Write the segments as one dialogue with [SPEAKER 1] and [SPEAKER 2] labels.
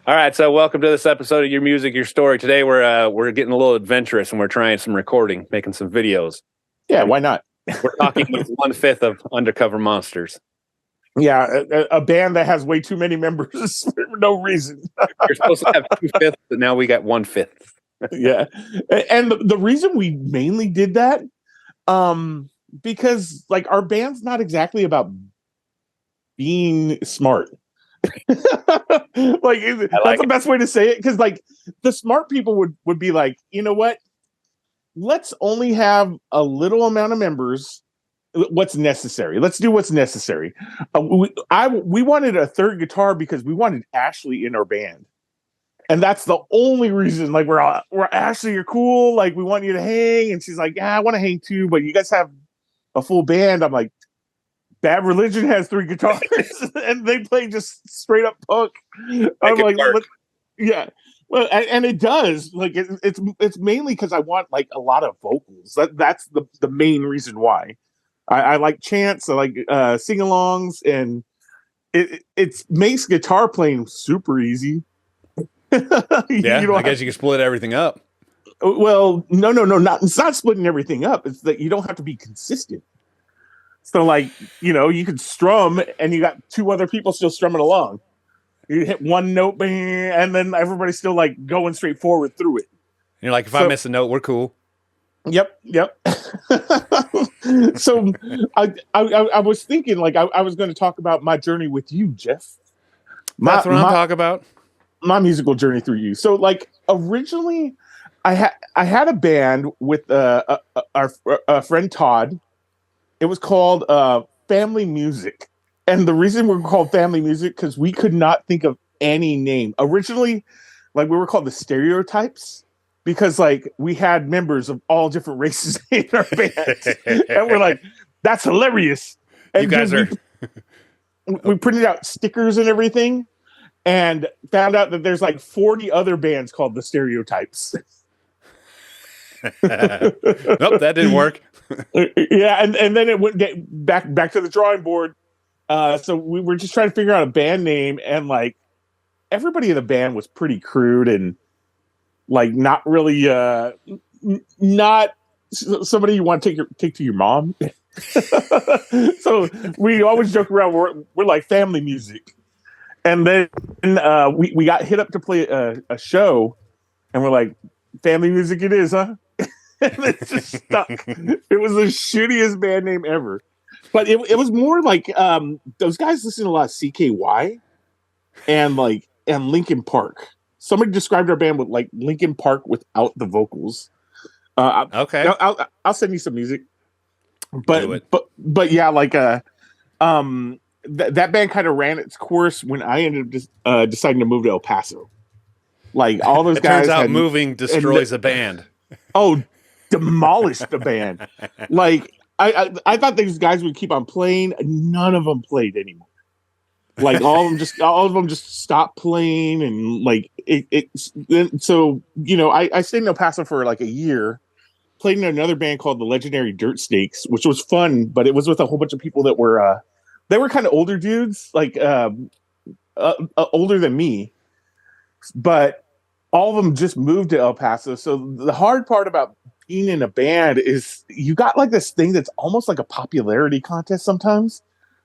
[SPEAKER 1] All right, so welcome to this episode of Your Music, Your Story. Today we're getting a little adventurous and we're trying some recording, making some videos.
[SPEAKER 2] Yeah, why not?
[SPEAKER 1] We're talking with 1/5 of Undercover Monsters.
[SPEAKER 2] Yeah, a band that has way too many members for no reason.
[SPEAKER 1] You're supposed to have 2/5, but now we got 1/5.
[SPEAKER 2] Yeah, and the reason we mainly did that, because like our band's not exactly about being smart. That's the best way to say it, because like the smart people would be like, you know what? Let's only have a little amount of members. What's necessary? Let's do what's necessary. We wanted a third guitar because we wanted Ashley in our band, and that's the only reason. Like we're Ashley, you're cool. Like we want you to hang, and she's like, yeah, I want to hang too, but you guys have a full band. I'm like, Bad Religion has 3 guitars and they play just straight up punk. I'm like, yeah. Well, and it does. Like it's mainly because I want like a lot of vocals. That's the main reason why. I like chants. I like sing-alongs, and it makes guitar playing super easy.
[SPEAKER 1] Yeah, I guess you can split everything up.
[SPEAKER 2] Well, no, it's not splitting everything up. It's that you don't have to be consistent. So, like, you could strum and you got 2 other people still strumming along. You hit one note, and then everybody's still like going straight forward through it.
[SPEAKER 1] And you're like, if I miss a note, we're cool.
[SPEAKER 2] Yep. So I was thinking, like, I was going to talk about my journey with you, Jeff.
[SPEAKER 1] That's what I'm talking about.
[SPEAKER 2] My musical journey through you. So, like, originally, I had a band with our friend Todd. It was called Family Music. And the reason we're called Family Music, because we could not think of any name. Originally, like, we were called the Stereotypes, because, like, we had members of all different races in our band. And we're like, that's hilarious. And
[SPEAKER 1] you guys are...
[SPEAKER 2] we printed out stickers and everything, and found out that there's like 40 other bands called the Stereotypes.
[SPEAKER 1] Nope, that didn't work.
[SPEAKER 2] Yeah, and then it went back to the drawing board. So we were just trying to figure out a band name, and like everybody in the band was pretty crude and like not really not somebody you want to take to your mom. So we always joke around, we're like Family Music. And then we got hit up to play a show, and we're like, Family Music it is, huh? And it just stuck. It was the shittiest band name ever. But it was more like those guys listen to a lot of CKY and Linkin Park. Somebody described our band with like Linkin Park without the vocals.
[SPEAKER 1] Okay,
[SPEAKER 2] I'll send you some music. But yeah, like that band kind of ran its course when I ended up deciding to move to El Paso. Like all those guys.
[SPEAKER 1] Turns out moving destroys a band.
[SPEAKER 2] Oh, demolished the band. Like I thought these guys would keep on playing. None of them played anymore. Like all of them just stopped playing, and like so I stayed in El Paso for like a year. Played in another band called the Legendary Dirt Snakes, which was fun, but it was with a whole bunch of people that were they were kind of older dudes, like older than me, but all of them just moved to El Paso. So the hard part about being in a band is you got like this thing that's almost like a popularity contest sometimes,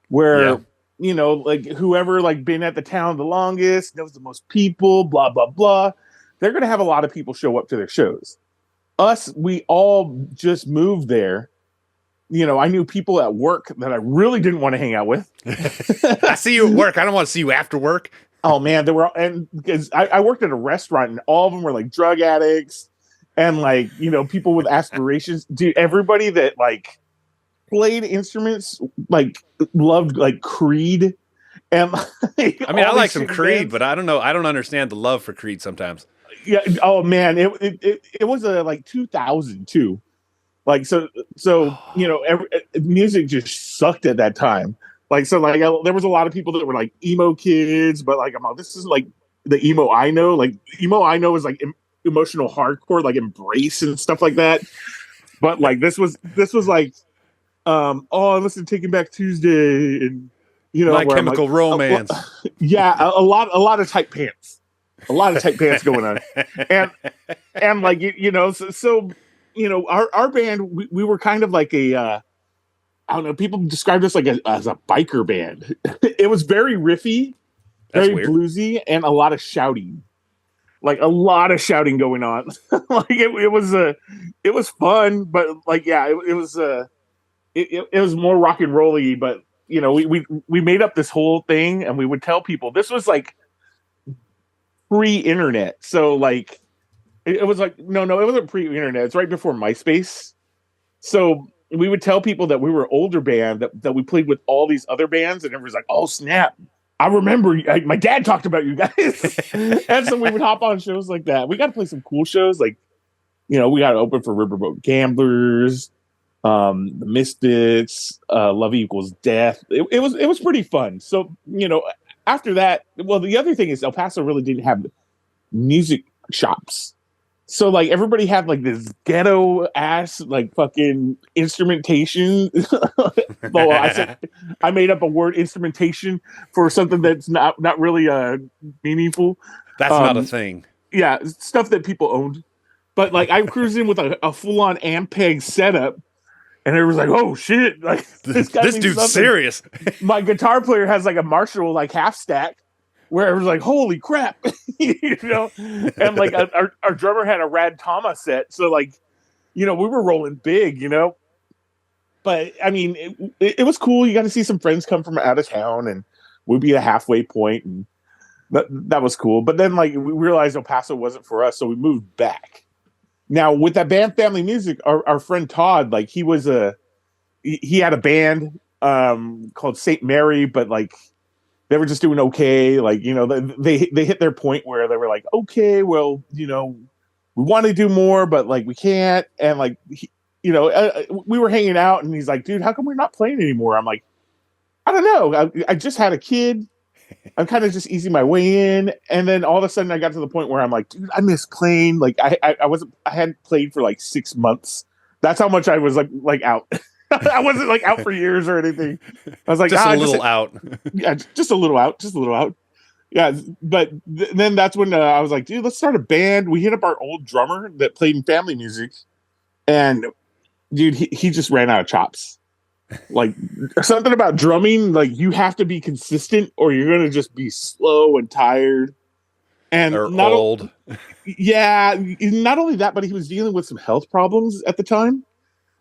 [SPEAKER 2] where like whoever like been at the town the longest, knows the most people, blah blah blah, they're gonna have a lot of people show up to their shows. Us, we all just moved there. I knew people at work that I really didn't want to hang out with.
[SPEAKER 1] I see you at work. I don't want to see you after work.
[SPEAKER 2] Oh man, they were, and because I worked at a restaurant, and all of them were like drug addicts and like people with aspirations. Dude, everybody that like played instruments like loved like Creed, and like,
[SPEAKER 1] I mean, I like some Creed, but I don't know. I don't understand the love for Creed sometimes.
[SPEAKER 2] Yeah. Oh man, it was like 2002. Like so music just sucked at that time. Like so, like there was a lot of people that were like emo kids, but like this is like the emo I know. Like emo I know is like emotional hardcore, like Embrace and stuff like that. But like this was like I listened to Taking Back Tuesday and
[SPEAKER 1] My Chemical Romance.
[SPEAKER 2] Yeah, a lot of tight pants. A lot of tight pants going on, and like our band, we were kind of like a I don't know. People described us like as a biker band. It was very riffy,
[SPEAKER 1] That's
[SPEAKER 2] very
[SPEAKER 1] weird.
[SPEAKER 2] bluesy, and a lot of shouting. Like a lot of shouting going on. Like it was fun, but like it was more rock and rolly. But we made up this whole thing, and we would tell people this was like pre-internet. So like it was like no, it wasn't pre-internet. It's right before MySpace. So we would tell people that we were an older band that we played with all these other bands, and everyone's like, "Oh snap! I remember my dad talked about you guys." And so we would hop on shows like that. We got to play some cool shows, like we got to open for Riverboat Gamblers, the Misfits, Love Equals Death. It was pretty fun. So after that, well, the other thing is El Paso really didn't have music shops. So like everybody had like this ghetto ass like fucking instrumentation. Well, I made up a word instrumentation for something that's not really meaningful.
[SPEAKER 1] That's not a thing.
[SPEAKER 2] Yeah, stuff that people owned. But like I cruised in with a full on Ampeg setup, and everyone's like, "Oh shit!" Like
[SPEAKER 1] this dude's serious.
[SPEAKER 2] My guitar player has like a Marshall like half stack. Where it was like, holy crap, and like our drummer had a Rad Tama set. So like, we were rolling big, but I mean, it was cool. You got to see some friends come from out of town and we'd be a halfway point, and that was cool. But then like we realized El Paso wasn't for us. So we moved back. Now with that band Family Music, our friend Todd, like he had a band called St. Mary, but like, they were just doing okay. Like, they hit their point where they were like, okay, well, we want to do more, but like we can't. And like, we were hanging out and he's like, dude, how come we're not playing anymore? I'm like, I don't know. I just had a kid. I'm kind of just easing my way in. And then all of a sudden I got to the point where I'm like, dude, I miss playing. Like I hadn't played for like 6 months. That's how much I was like out. I wasn't like out for years or anything. I was like,
[SPEAKER 1] just a little out.
[SPEAKER 2] Yeah, just a little out. Yeah, but then that's when I was like, dude, let's start a band. We hit up our old drummer that played in Family Music, and dude, he just ran out of chops. Like something about drumming, like you have to be consistent or you're gonna just be slow and tired. And
[SPEAKER 1] or not old.
[SPEAKER 2] Yeah, not only that, but he was dealing with some health problems at the time.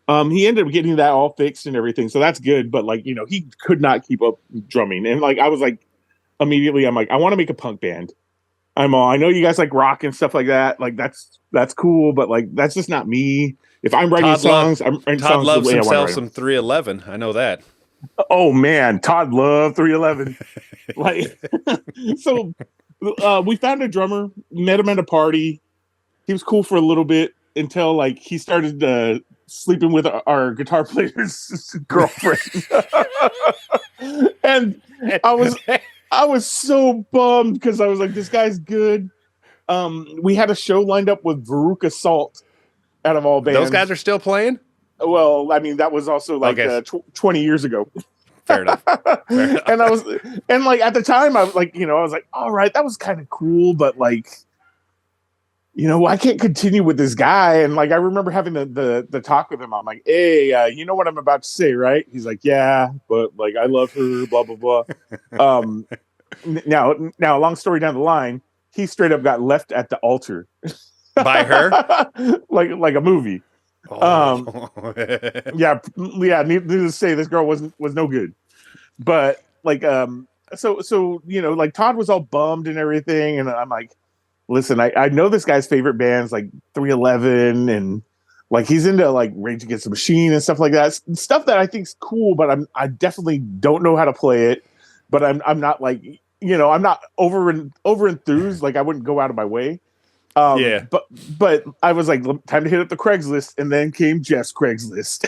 [SPEAKER 2] He ended up getting that all fixed and everything, so that's good. But like, he could not keep up drumming, and like I was like, immediately, I'm like, I want to make a punk band. I know you guys like rock and stuff like that. Like that's cool, but like that's just not me. If I'm writing songs, I'm writing
[SPEAKER 1] Todd
[SPEAKER 2] songs
[SPEAKER 1] loves
[SPEAKER 2] the way
[SPEAKER 1] himself some 311. I know that.
[SPEAKER 2] Oh man, Todd loved 311. Like, so we found a drummer, met him at a party. He was cool for a little bit until like he started sleeping with our guitar player's girlfriend. And I was so bummed because I was like, this guy's good. We had a show lined up with Veruca Salt out of all bands.
[SPEAKER 1] Those guys are still playing?
[SPEAKER 2] Well, I mean, that was also like 20 years ago.
[SPEAKER 1] Fair enough.
[SPEAKER 2] And like at the time I was like, I was like, all right, that was kind of cool, but like, I can't continue with this guy. And like, I remember having the talk with him. I'm like, hey, you know what I'm about to say, right? He's like, yeah, but like, I love her, blah, blah, blah. Now, long story down the line, he straight up got left at the altar.
[SPEAKER 1] By her?
[SPEAKER 2] like a movie.
[SPEAKER 1] Oh.
[SPEAKER 2] Yeah. Needless to say, this girl was no good. But like, so like Todd was all bummed and everything, and I'm like, listen, I know this guy's favorite bands like 311, and like he's into like Rage Against the Machine and stuff like that. Stuff that I think's cool, but I definitely don't know how to play it. But I'm not like, I'm not over enthused. Like I wouldn't go out of my way.
[SPEAKER 1] Yeah.
[SPEAKER 2] But I was like, time to hit up the Craigslist, and then came Jeff's Craigslist.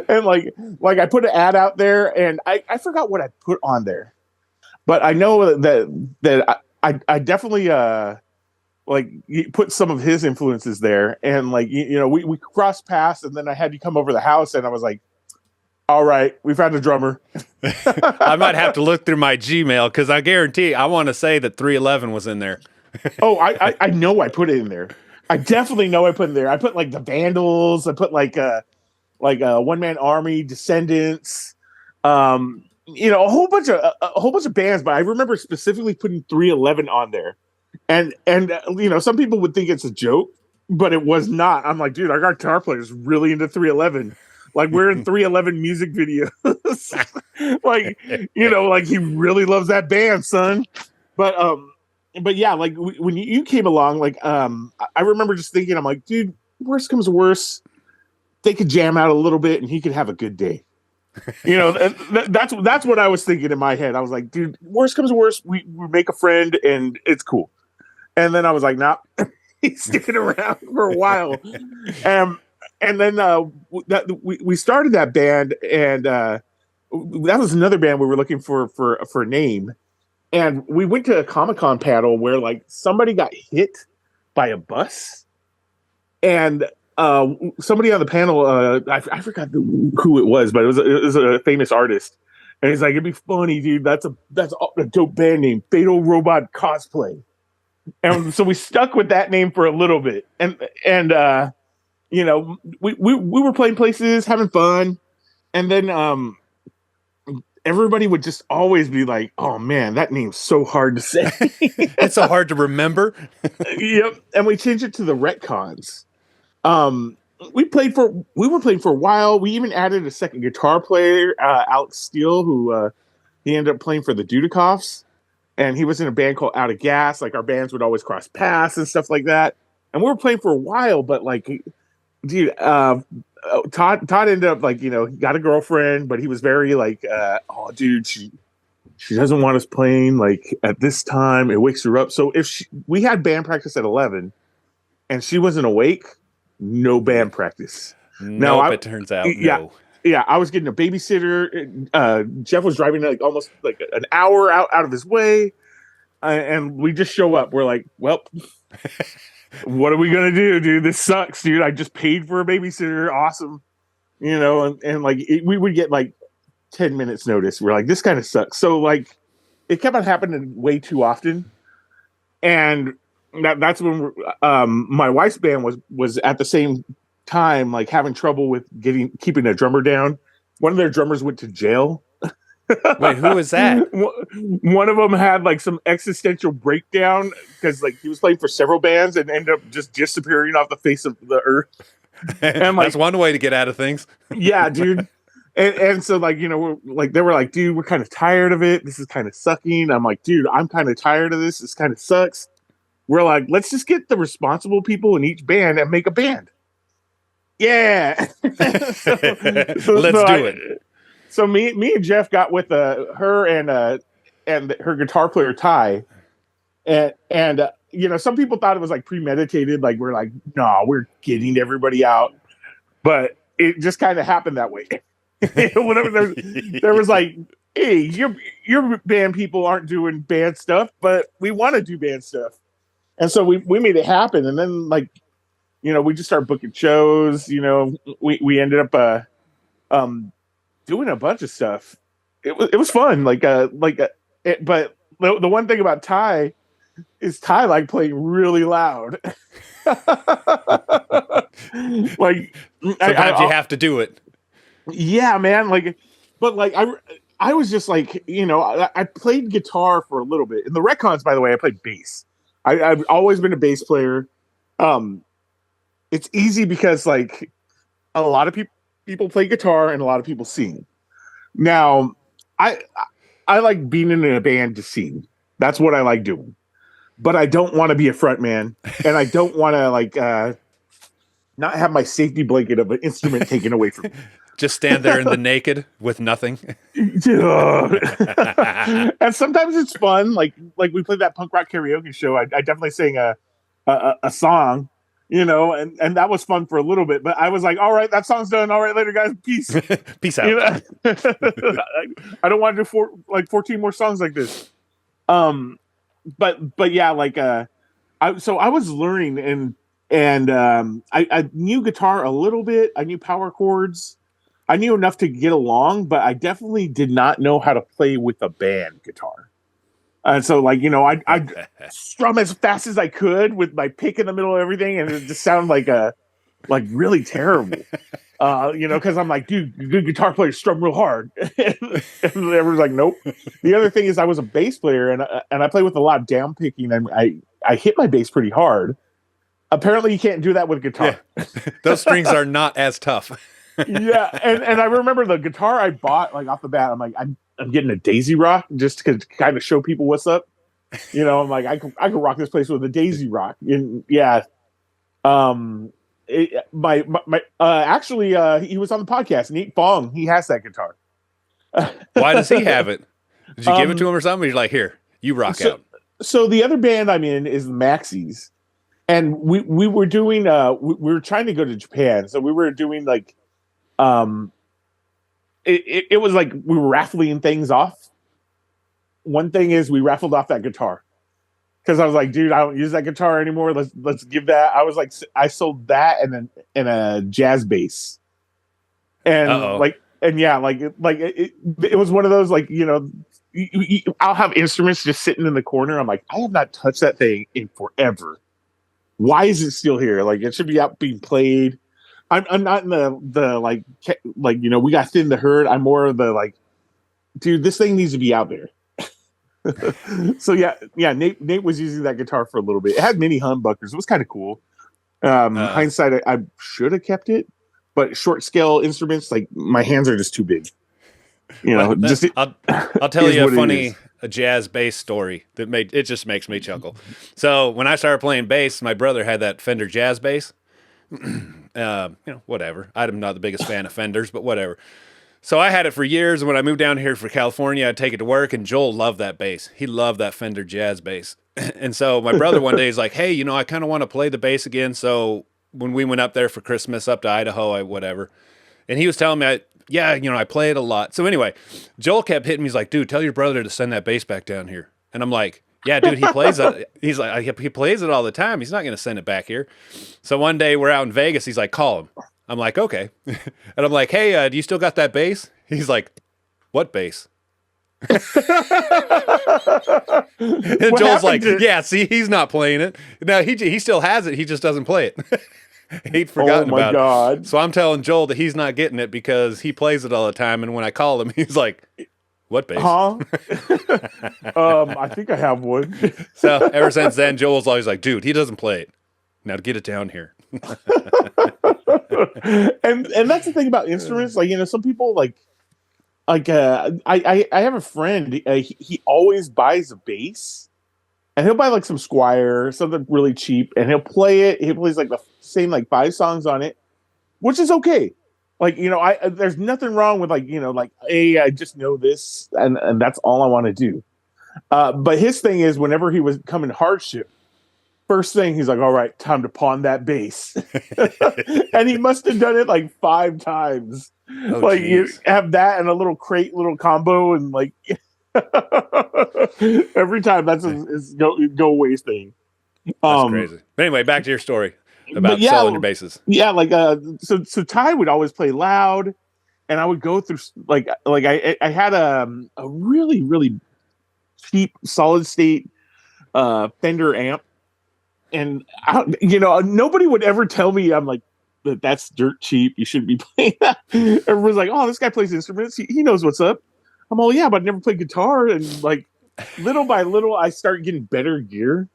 [SPEAKER 2] And like I put an ad out there, and I forgot what I put on there, but I know that I definitely like put some of his influences there, and like we crossed paths, and then I had you come over the house, and I was like, All right, we found a drummer.
[SPEAKER 1] I might have to look through my Gmail because I guarantee I want to say that 311 was in there.
[SPEAKER 2] Oh, I know I put it in there. I definitely know I put it in there. I put like the Vandals. I put like a One Man Army, Descendants. A whole bunch of bands. But I remember specifically putting 311 on there, and some people would think it's a joke, but it was not. I'm like, dude, our guitar player is really into 311. Like we're in 311 music videos. Like, like he really loves that band, son. But yeah, like when you came along, like I remember just thinking, I'm like, dude, worst comes to worst, they could jam out a little bit and he could have a good day. That's what I was thinking in my head. I was like, dude, worst comes to worst, we make a friend and it's cool. And then I was like, nah, he's sticking around for a while. And then we started that band, and that was another band we were looking for a name. And we went to a Comic-Con panel where like somebody got hit by a bus, and somebody on the panel, I forgot who it was, but it was a famous artist, and he's like, "It'd be funny, dude. That's a dope band name, Fatal Robot Cosplay." And so we stuck with that name for a little bit, and we were playing places, having fun, and then everybody would just always be like, "Oh man, that name's so hard to say."
[SPEAKER 1] It's so hard to remember.
[SPEAKER 2] Yep. And we changed it to the Retcons. We were playing for a while. We even added a second guitar player, Alex Steele, who he ended up playing for the Dudikoffs, and he was in a band called Out of Gas. Like our bands would always cross paths and stuff like that. And we were playing for a while, but like, dude, Todd ended up like, he got a girlfriend, but he was very like, oh dude, she doesn't want us playing like at this time. It wakes her up. So if we had band practice at 11 and she wasn't awake, no band practice.
[SPEAKER 1] Nope, it turns out no.
[SPEAKER 2] Yeah, I was getting a babysitter. Jeff was driving like almost like an hour out of his way, and we just show up. We're like, well, what are we gonna do, dude? This sucks, dude. I just paid for a babysitter. Awesome, and like we would get like 10 minutes notice. We're like, this kind of sucks. So like, it kept on happening way too often, and that's when my wife's band was at the same time like having trouble with keeping a drummer down. One of their drummers went to jail.
[SPEAKER 1] Wait, who was that?
[SPEAKER 2] One of them had like some existential breakdown because like he was playing for several bands and ended up just disappearing off the face of the earth.
[SPEAKER 1] And like, that's one way to get out of things.
[SPEAKER 2] Yeah, dude. And so like, we're like, they were like, dude, we're kind of tired of it. This is kind of sucking. I'm like, dude, I'm kind of tired of this. This kind of sucks. We're like, let's just get the responsible people in each band and make a band. Yeah.
[SPEAKER 1] Let's do it.
[SPEAKER 2] So me and Jeff got with her and her guitar player Ty, and some people thought it was like premeditated, like we're like, no, we're getting everybody out, but it just kind of happened that way. Whenever there was like, hey, your band people aren't doing band stuff, but we want to do band stuff, and so we made it happen, and then like, we just started booking shows. We ended up doing a bunch of stuff. It was fun. But the one thing about Ty is Ty like playing really loud. Like
[SPEAKER 1] sometimes you have to do it.
[SPEAKER 2] Yeah, man. Like, but like I was just like, I played guitar for a little bit. In the Retcons, by the way, I played bass. I've always been a bass player. It's easy because like a lot of people play guitar and a lot of people sing. Now, I like being in a band to sing. That's what I like doing. But I don't want to be a front man, and I don't want to like not have my safety blanket of an instrument taken away from me.
[SPEAKER 1] Just stand there in the naked with nothing.
[SPEAKER 2] And sometimes it's fun. Like we played that punk rock karaoke show. I definitely sang a song. And that was fun for a little bit, but I was like, all right, that song's done. All right, later, guys. Peace.
[SPEAKER 1] Peace out.
[SPEAKER 2] I don't want to do 14 more songs like this. But yeah, like, I was learning and I knew guitar a little bit. I knew power chords. I knew enough to get along, but I definitely did not know how to play with a band guitar. And so, like, I'd strum as fast as I could with my pick in the middle of everything, and it just sounded like really terrible. Because I'm like, dude, good guitar players strum real hard, and everyone's like, nope. The other thing is, I was a bass player, and I play with a lot of down picking, and I hit my bass pretty hard. Apparently, you can't do that with guitar.
[SPEAKER 1] Yeah. Those strings are not as tough.
[SPEAKER 2] Yeah, and I remember the guitar I bought like off the bat. I'm like, I'm getting a Daisy Rock just to kind of show people what's up. I'm like, I could rock this place with a Daisy Rock, and yeah. Actually, he was on the podcast. Nate Fong, he has that guitar.
[SPEAKER 1] Why does he have it? Did you give it to him or something? You're like, here, you rock out.
[SPEAKER 2] So the other band I'm in is the Maxis, and we were doing we were trying to go to Japan, so we were doing like it was like we were raffling things off. One thing is we raffled off that guitar. Because I was like, dude, I don't use that guitar anymore. Let's give that. I was like, I sold that and a jazz bass, and it was one of those like I'll have instruments just sitting in the corner. I'm like, I have not touched that thing in forever. Why is it still here? Like it should be out being played. I'm not in the like we got thin the herd. I'm more of the like, dude, this thing needs to be out there. So yeah, Nate was using that guitar for a little bit. It had mini humbuckers. It was kind of cool. Hindsight, I should have kept it, but short scale instruments, like my hands are just too big.
[SPEAKER 1] I'll tell you a jazz bass story it just makes me chuckle. So when I started playing bass, my brother had that Fender jazz bass. Whatever. I'm not the biggest fan of Fenders, but whatever. So I had it for years, and when I moved down here for California, I'd take it to work, and Joel loved that bass. He loved that Fender jazz bass. And so my brother one day is like, hey, I kind of want to play the bass again. So when we went up there for Christmas, up to Idaho, whatever. And he was telling me, I play it a lot. So anyway, Joel kept hitting me. He's like, dude, tell your brother to send that bass back down here. And I'm like, yeah, dude, he plays it. He's like, he plays it all the time. He's not going to send it back here. So one day we're out in Vegas. He's like, call him. I'm like, okay. And I'm like, hey, do you still got that bass? He's like, what bass? And Joel's like, yeah, see, he's not playing it. Now he still has it. He just doesn't play it. He'd forgotten about it. So I'm telling Joel that he's not getting it because he plays it all the time. And when I call him, he's like, what bass?
[SPEAKER 2] Huh? I think I have one.
[SPEAKER 1] So ever since then, Joel's always like, dude, he doesn't play it. Now get it down here.
[SPEAKER 2] and that's the thing about instruments. Like, some people I have a friend. He always buys a bass, and he'll buy like some Squire, something really cheap, and he'll play it. He plays like the same like 5 songs on it, which is okay. Like, there's nothing wrong with hey, I just know this, and that's all I want to do. But his thing is, whenever he was coming hardship, first thing he's like, all right, time to pawn that bass. And he must have done it like 5 times. You have that and a little combo, and like every time that's his go away thing.
[SPEAKER 1] That's crazy. But anyway, back to your story about selling your basses.
[SPEAKER 2] Yeah, so Ty would always play loud, and I would go through I had a really, really cheap solid state Fender amp. And nobody would ever tell me I'm like that's dirt cheap. You shouldn't be playing that. Everyone's like, "Oh, this guy plays instruments. He knows what's up." I'm all, yeah, but I never played guitar. And like little by little, I start getting better gear.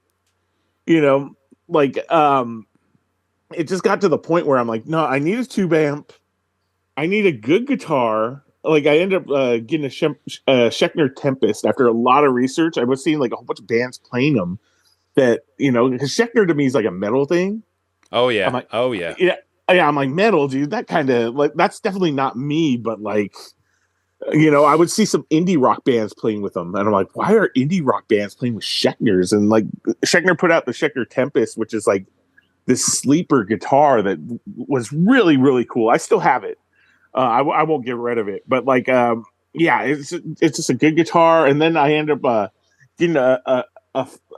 [SPEAKER 2] It just got to the point where I'm like, no, I need a tube amp. I need a good guitar. Like I ended up getting a Schechner Tempest after a lot of research. I was seeing like a whole bunch of bands playing them. That because Schechner to me is like a metal thing.
[SPEAKER 1] Oh yeah.
[SPEAKER 2] I'm like,
[SPEAKER 1] oh yeah.
[SPEAKER 2] Yeah. I'm like metal, dude. That kind of like that's definitely not me. But like, I would see some indie rock bands playing with them, and I'm like, why are indie rock bands playing with Schechners? And like, Schechner put out the Schechner Tempest, which is like this sleeper guitar that was really, really cool. I still have it. I won't get rid of it. But like, it's just a good guitar. And then I end up getting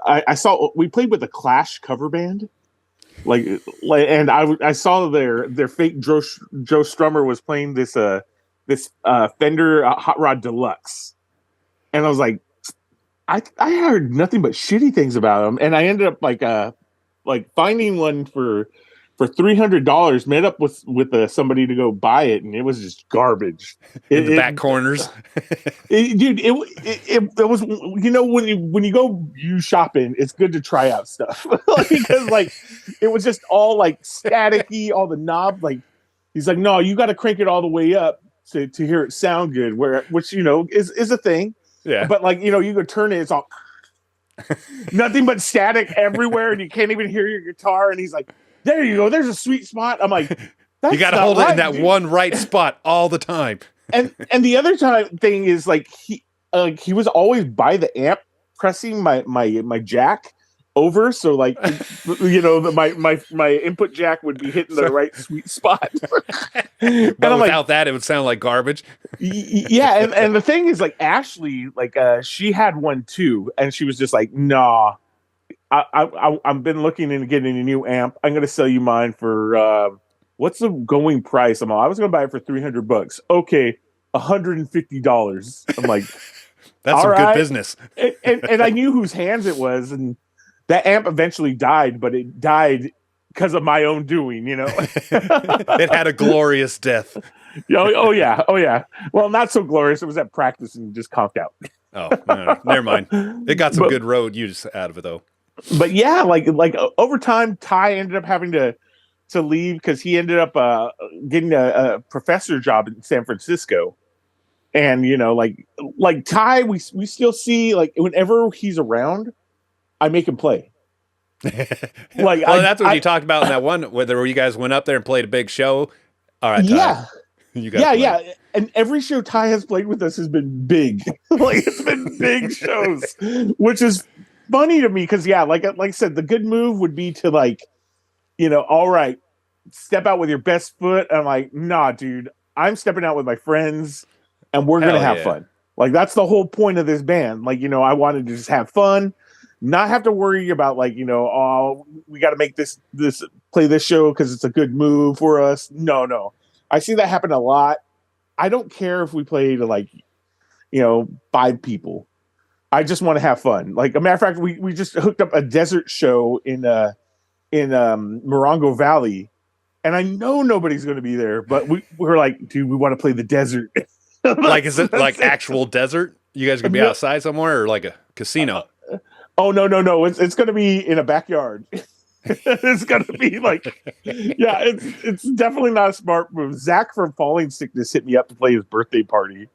[SPEAKER 2] I saw we played with a Clash cover band, and I saw their fake Joe Strummer was playing this Fender Hot Rod Deluxe, and I was like, I heard nothing but shitty things about them, and I ended up like finding one for $300. Met up with somebody to go buy it, and it was just garbage
[SPEAKER 1] in the back corners.
[SPEAKER 2] Dude, it was, you know, when you go you shopping, it's good to try out stuff because like it was just all like staticky, all the knobs. Like he's like, no, you got to crank it all the way up to hear it sound good. Which you know is a thing.
[SPEAKER 1] Yeah.
[SPEAKER 2] But like you know, you could turn it, it's all nothing but static everywhere, and you can't even hear your guitar. And he's like, there you go, there's a sweet spot. I'm like,
[SPEAKER 1] you got to hold it in that one right spot all the time.
[SPEAKER 2] And the other thing is like he was always by the amp pressing my jack over, so like you know my input jack would be hitting the right sweet spot.
[SPEAKER 1] But without like, that, it would sound like garbage.
[SPEAKER 2] Yeah, and the thing is like Ashley, like she had one too, and she was just like, nah, I've been looking into getting a new amp. I'm gonna sell you mine for what's the going price? I was gonna buy it for $300. Okay, $150. I'm like,
[SPEAKER 1] that's some good business.
[SPEAKER 2] and I knew whose hands it was, and that amp eventually died, but it died because of my own doing, you know.
[SPEAKER 1] It had a glorious death.
[SPEAKER 2] Oh yeah. Well, not so glorious. It was at practice and just conked out.
[SPEAKER 1] Oh, no, never mind. It got some good road use out of it though.
[SPEAKER 2] But yeah, like over time, Ty ended up having to leave because he ended up getting a professor job in San Francisco. And you know, like Ty, we still see, like, whenever he's around, I make him play.
[SPEAKER 1] Like, well, that's what you talked about in that one where you guys went up there and played a big show. All right, Ty,
[SPEAKER 2] yeah,
[SPEAKER 1] you guys
[SPEAKER 2] yeah. And every show Ty has played with us has been big. Like, it's been big shows, which is funny to me because like I said, the good move would be to, like, you know, all right, step out with your best foot. And I'm like, nah, dude, I'm stepping out with my friends and we're going to have fun. Like, that's the whole point of this band. Like, you know, I wanted to just have fun, not have to worry about, like, you know, oh, we got to make this play this show because it's a good move for us. No. I see that happen a lot. I don't care if we play to, like, you know, 5 people. I just want to have fun. Like, a matter of fact, we just hooked up a desert show in Morongo Valley, and I know nobody's going to be there, but we're like, dude, we want to play the desert.
[SPEAKER 1] Like, is it like actual desert? You guys gonna be outside somewhere or like a casino?
[SPEAKER 2] Oh no! It's gonna be in a backyard. It's gonna be like, yeah, it's definitely not a smart move. Zach from Falling Sickness hit me up to play his birthday party,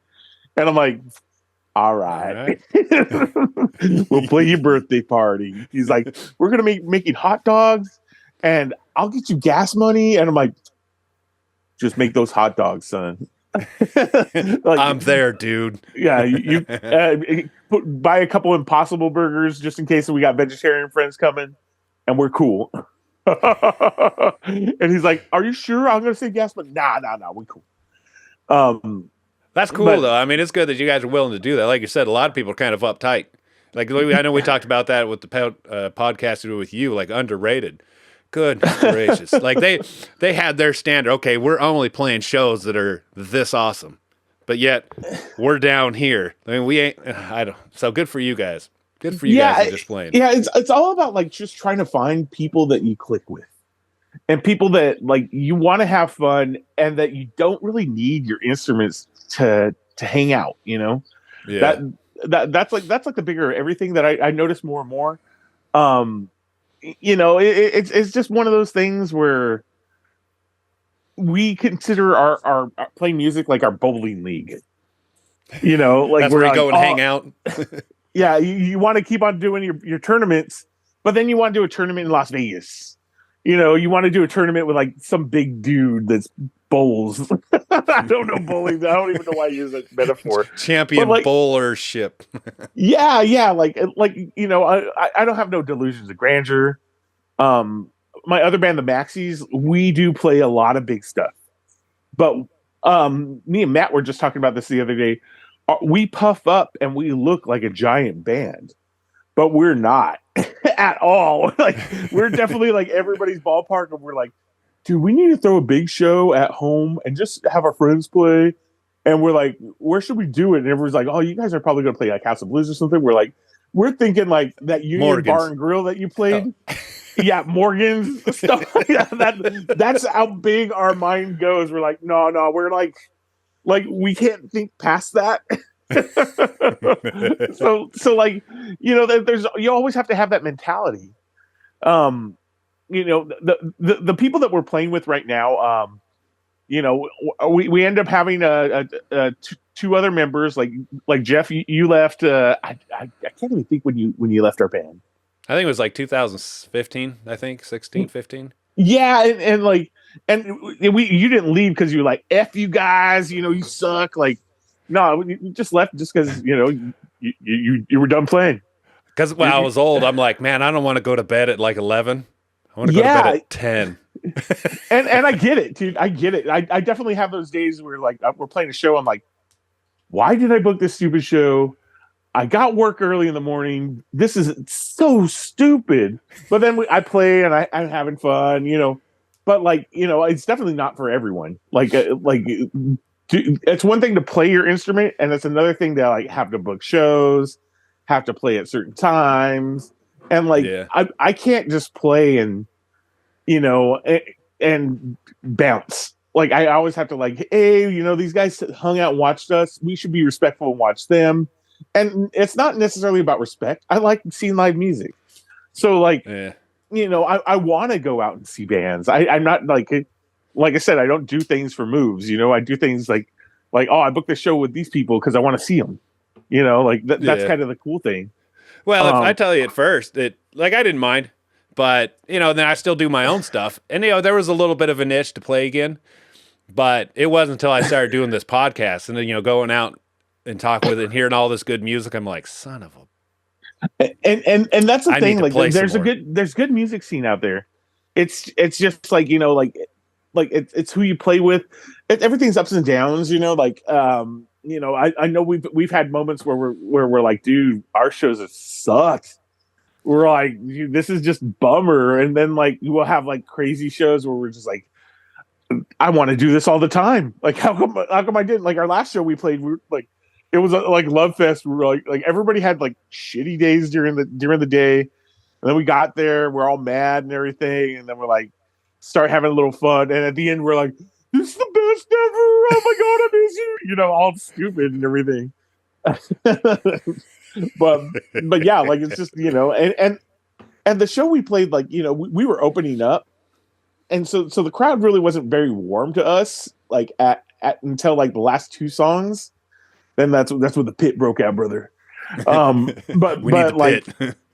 [SPEAKER 2] and I'm like, all right. We'll play your birthday party. He's like, we're gonna making hot dogs, and I'll get you gas money, and I'm like, just make those hot dogs, son.
[SPEAKER 1] Like, I'm there, dude.
[SPEAKER 2] Yeah, you buy a couple Impossible burgers just in case we got vegetarian friends coming, and we're cool. And he's like, "Are you sure?" I'm gonna say yes, but nah, we're cool.
[SPEAKER 1] That's cool though. I mean, it's good that you guys are willing to do that. Like you said, a lot of people are kind of uptight. Like, I know we talked about that with the podcast we did with you, like, underrated. Good gracious. Like, they had their standard. Okay, we're only playing shows that are this awesome. But yet we're down here. I mean, we ain't, so good for you guys. Good for you guys just playing.
[SPEAKER 2] Yeah, it's all about, like, just trying to find people that you click with. And people that, like, you want to have fun and that you don't really need your instruments to hang out, you know?
[SPEAKER 1] Yeah.
[SPEAKER 2] That's like the bigger everything that I notice more and more. You know, it's just one of those things where we consider our playing music like our bowling league. You know, like,
[SPEAKER 1] that's where you go and hang out.
[SPEAKER 2] Yeah, you want to keep on doing your tournaments, but then you want to do a tournament in Las Vegas. You know, you want to do a tournament with, like, some big dude that's bowls. I don't know bowling. I don't even know why I use that metaphor.
[SPEAKER 1] Champion, like, bowlership.
[SPEAKER 2] Yeah. Like, you know, I don't have no delusions of grandeur. My other band, the Maxies, we do play a lot of big stuff. But me and Matt were just talking about this the other day. We puff up and we look like a giant band, but we're not at all. Like, we're definitely like everybody's ballpark, and we're like, dude, we need to throw a big show at home and just have our friends play and we're like, where should we do it? And everyone's like, oh, you guys are probably going to play like House of Blues or something. We're like, we're thinking like that Union Bar
[SPEAKER 1] Morgan's.
[SPEAKER 2] and Grill that you
[SPEAKER 1] Oh.
[SPEAKER 2] played. Yeah, Morgan's stuff. Yeah, that's how big our mind goes. We're like, no, we're like we can't think past that. So like, there's you always have to have that mentality. The people that we're playing with right now, we end up having two other members, like Jeff. You left. I can't even think when you left our band.
[SPEAKER 1] I think it was like 2015. I think 16, 15.
[SPEAKER 2] Yeah, and you didn't leave because you were like, F you guys, you suck. Like, no, you just left just because you were done playing.
[SPEAKER 1] Because when I was old, I'm like, man, I don't want to go to bed at like 11. I want to go to bed at 10.
[SPEAKER 2] and I get it, dude. I get it. I definitely have those days where like we're playing a show. I'm like, why did I book this stupid show? I got work early in the morning. This is so stupid. But then I play and I'm having fun, But like, it's definitely not for everyone. It's one thing to play your instrument, and it's another thing to like have to book shows, have to play at certain times, and like I can't just play and and bounce. Like I always have to like, hey, these guys hung out and watched us. We should be respectful and watch them. And it's not necessarily about respect. I like seeing live music. So like, I want to go out and see bands. I'm not like I said, I don't do things for moves. I do things like, oh, I booked the show with these people because I want to see them. That's kind of the cool thing.
[SPEAKER 1] Well, if I tell you at first, I didn't mind, but then I still do my own stuff. And there was a little bit of an itch to play again, but it wasn't until I started doing this podcast and then going out and talking with it and hearing all this good music. I'm like, son of a.
[SPEAKER 2] And that's the thing. Like, there's good music scene out there. It's just like it's who you play with. Everything's ups and downs. I know we've had moments where we're like, dude, our shows have sucked. We're like, this is just bummer. And then like we'll have like crazy shows where we're just like, I want to do this all the time. Like how come I didn't? Like our last show we played, we were like, it was like Love Fest. We were like everybody had like shitty days during the day, and then we got there, we're all mad and everything, and then we're like start having a little fun, and at the end we're like, this is the best ever. Oh my god, I miss you. All stupid and everything. but yeah, like it's just and the show we played, like we were opening up, and so the crowd really wasn't very warm to us like at until like the last two songs. Then that's when the pit broke out, brother. But like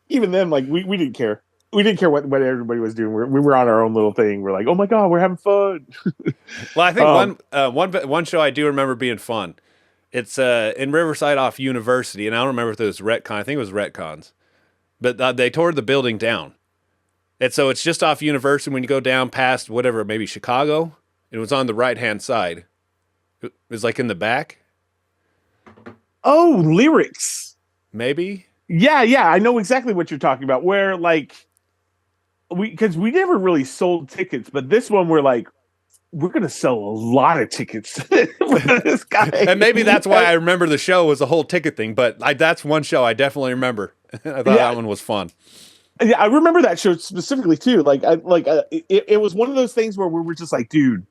[SPEAKER 2] even then, like we didn't care. We didn't care what everybody was doing. We were on our own little thing. We're like, oh my god, we're having fun.
[SPEAKER 1] Well, I think one show I do remember being fun. It's in Riverside off University, and I don't remember if it was Retcon. I think it was Retcons, but they tore the building down, and so it's just off University when you go down past whatever, maybe Chicago. It was on the right hand side. It was like in the back.
[SPEAKER 2] Oh, Lyrics.
[SPEAKER 1] Maybe.
[SPEAKER 2] Yeah, I know exactly what you're talking about. Where like because we never really sold tickets, but this one we're like, we're gonna sell a lot of tickets for this guy.
[SPEAKER 1] And maybe that's why I remember the show was a whole ticket thing. But that's one show I definitely rember. I thought that one was fun.
[SPEAKER 2] Yeah, I remember that show specifically too. It was one of those things where we were just like, dude,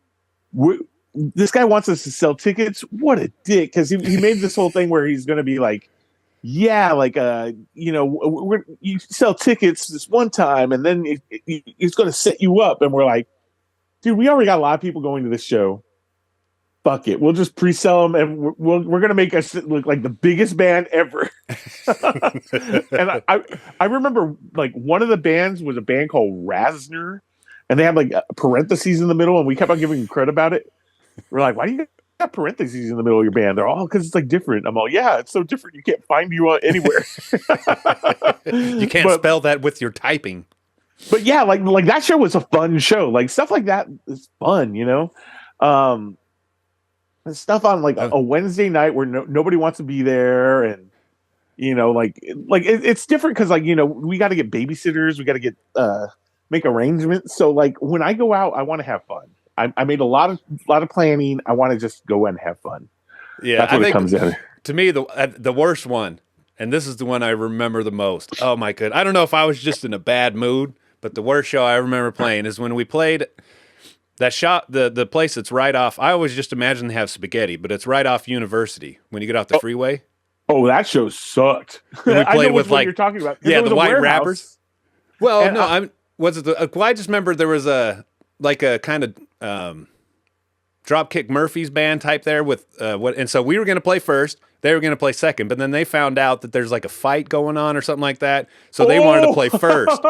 [SPEAKER 2] this guy wants us to sell tickets. What a dick! Because he made this whole thing where he's going to be like, yeah, like you sell tickets this one time, and then it's going to set you up. And we're like, dude, we already got a lot of people going to this show. Fuck it, we'll just pre-sell them, and we're going to make us look like the biggest band ever. And I remember like one of the bands was a band called Rasner, and they had like parentheses in the middle, and we kept on giving credit about it. We're like, why do you got parentheses in the middle of your band? They're all because it's like different. I'm all, yeah, it's so different. You can't find you anywhere.
[SPEAKER 1] You can't spell that with your typing.
[SPEAKER 2] But yeah, like that show was a fun show. Like stuff like that is fun, stuff on like a Wednesday night where nobody wants to be there, and it's different because we got to get babysitters, we got to get make arrangements. So like when I go out, I want to have fun. I made a lot of planning. I want to just go and have fun.
[SPEAKER 1] Yeah,
[SPEAKER 2] That's
[SPEAKER 1] I
[SPEAKER 2] what it
[SPEAKER 1] think
[SPEAKER 2] comes down to.
[SPEAKER 1] to me the worst one, and this is the one I remember the most. Oh my god, I don't know if I was just in a bad mood, but the worst show I remember playing is when we played that shop, the place that's right off. I always just imagine they have spaghetti, but it's right off University when you get off the freeway.
[SPEAKER 2] Oh, that show sucked.
[SPEAKER 1] And we
[SPEAKER 2] I know
[SPEAKER 1] played
[SPEAKER 2] which
[SPEAKER 1] with
[SPEAKER 2] one you're
[SPEAKER 1] like,
[SPEAKER 2] talking about because
[SPEAKER 1] yeah,
[SPEAKER 2] it
[SPEAKER 1] the
[SPEAKER 2] was a
[SPEAKER 1] white rappers.
[SPEAKER 2] warehouse.
[SPEAKER 1] Well,
[SPEAKER 2] And
[SPEAKER 1] no, I'm was it the? Well, I just remember there was a like a kind of Dropkick Murphys band type there with what, and so we were going to play first. They were going to play second, but then they found out that there's like a fight going on or something like that. So they wanted to play first.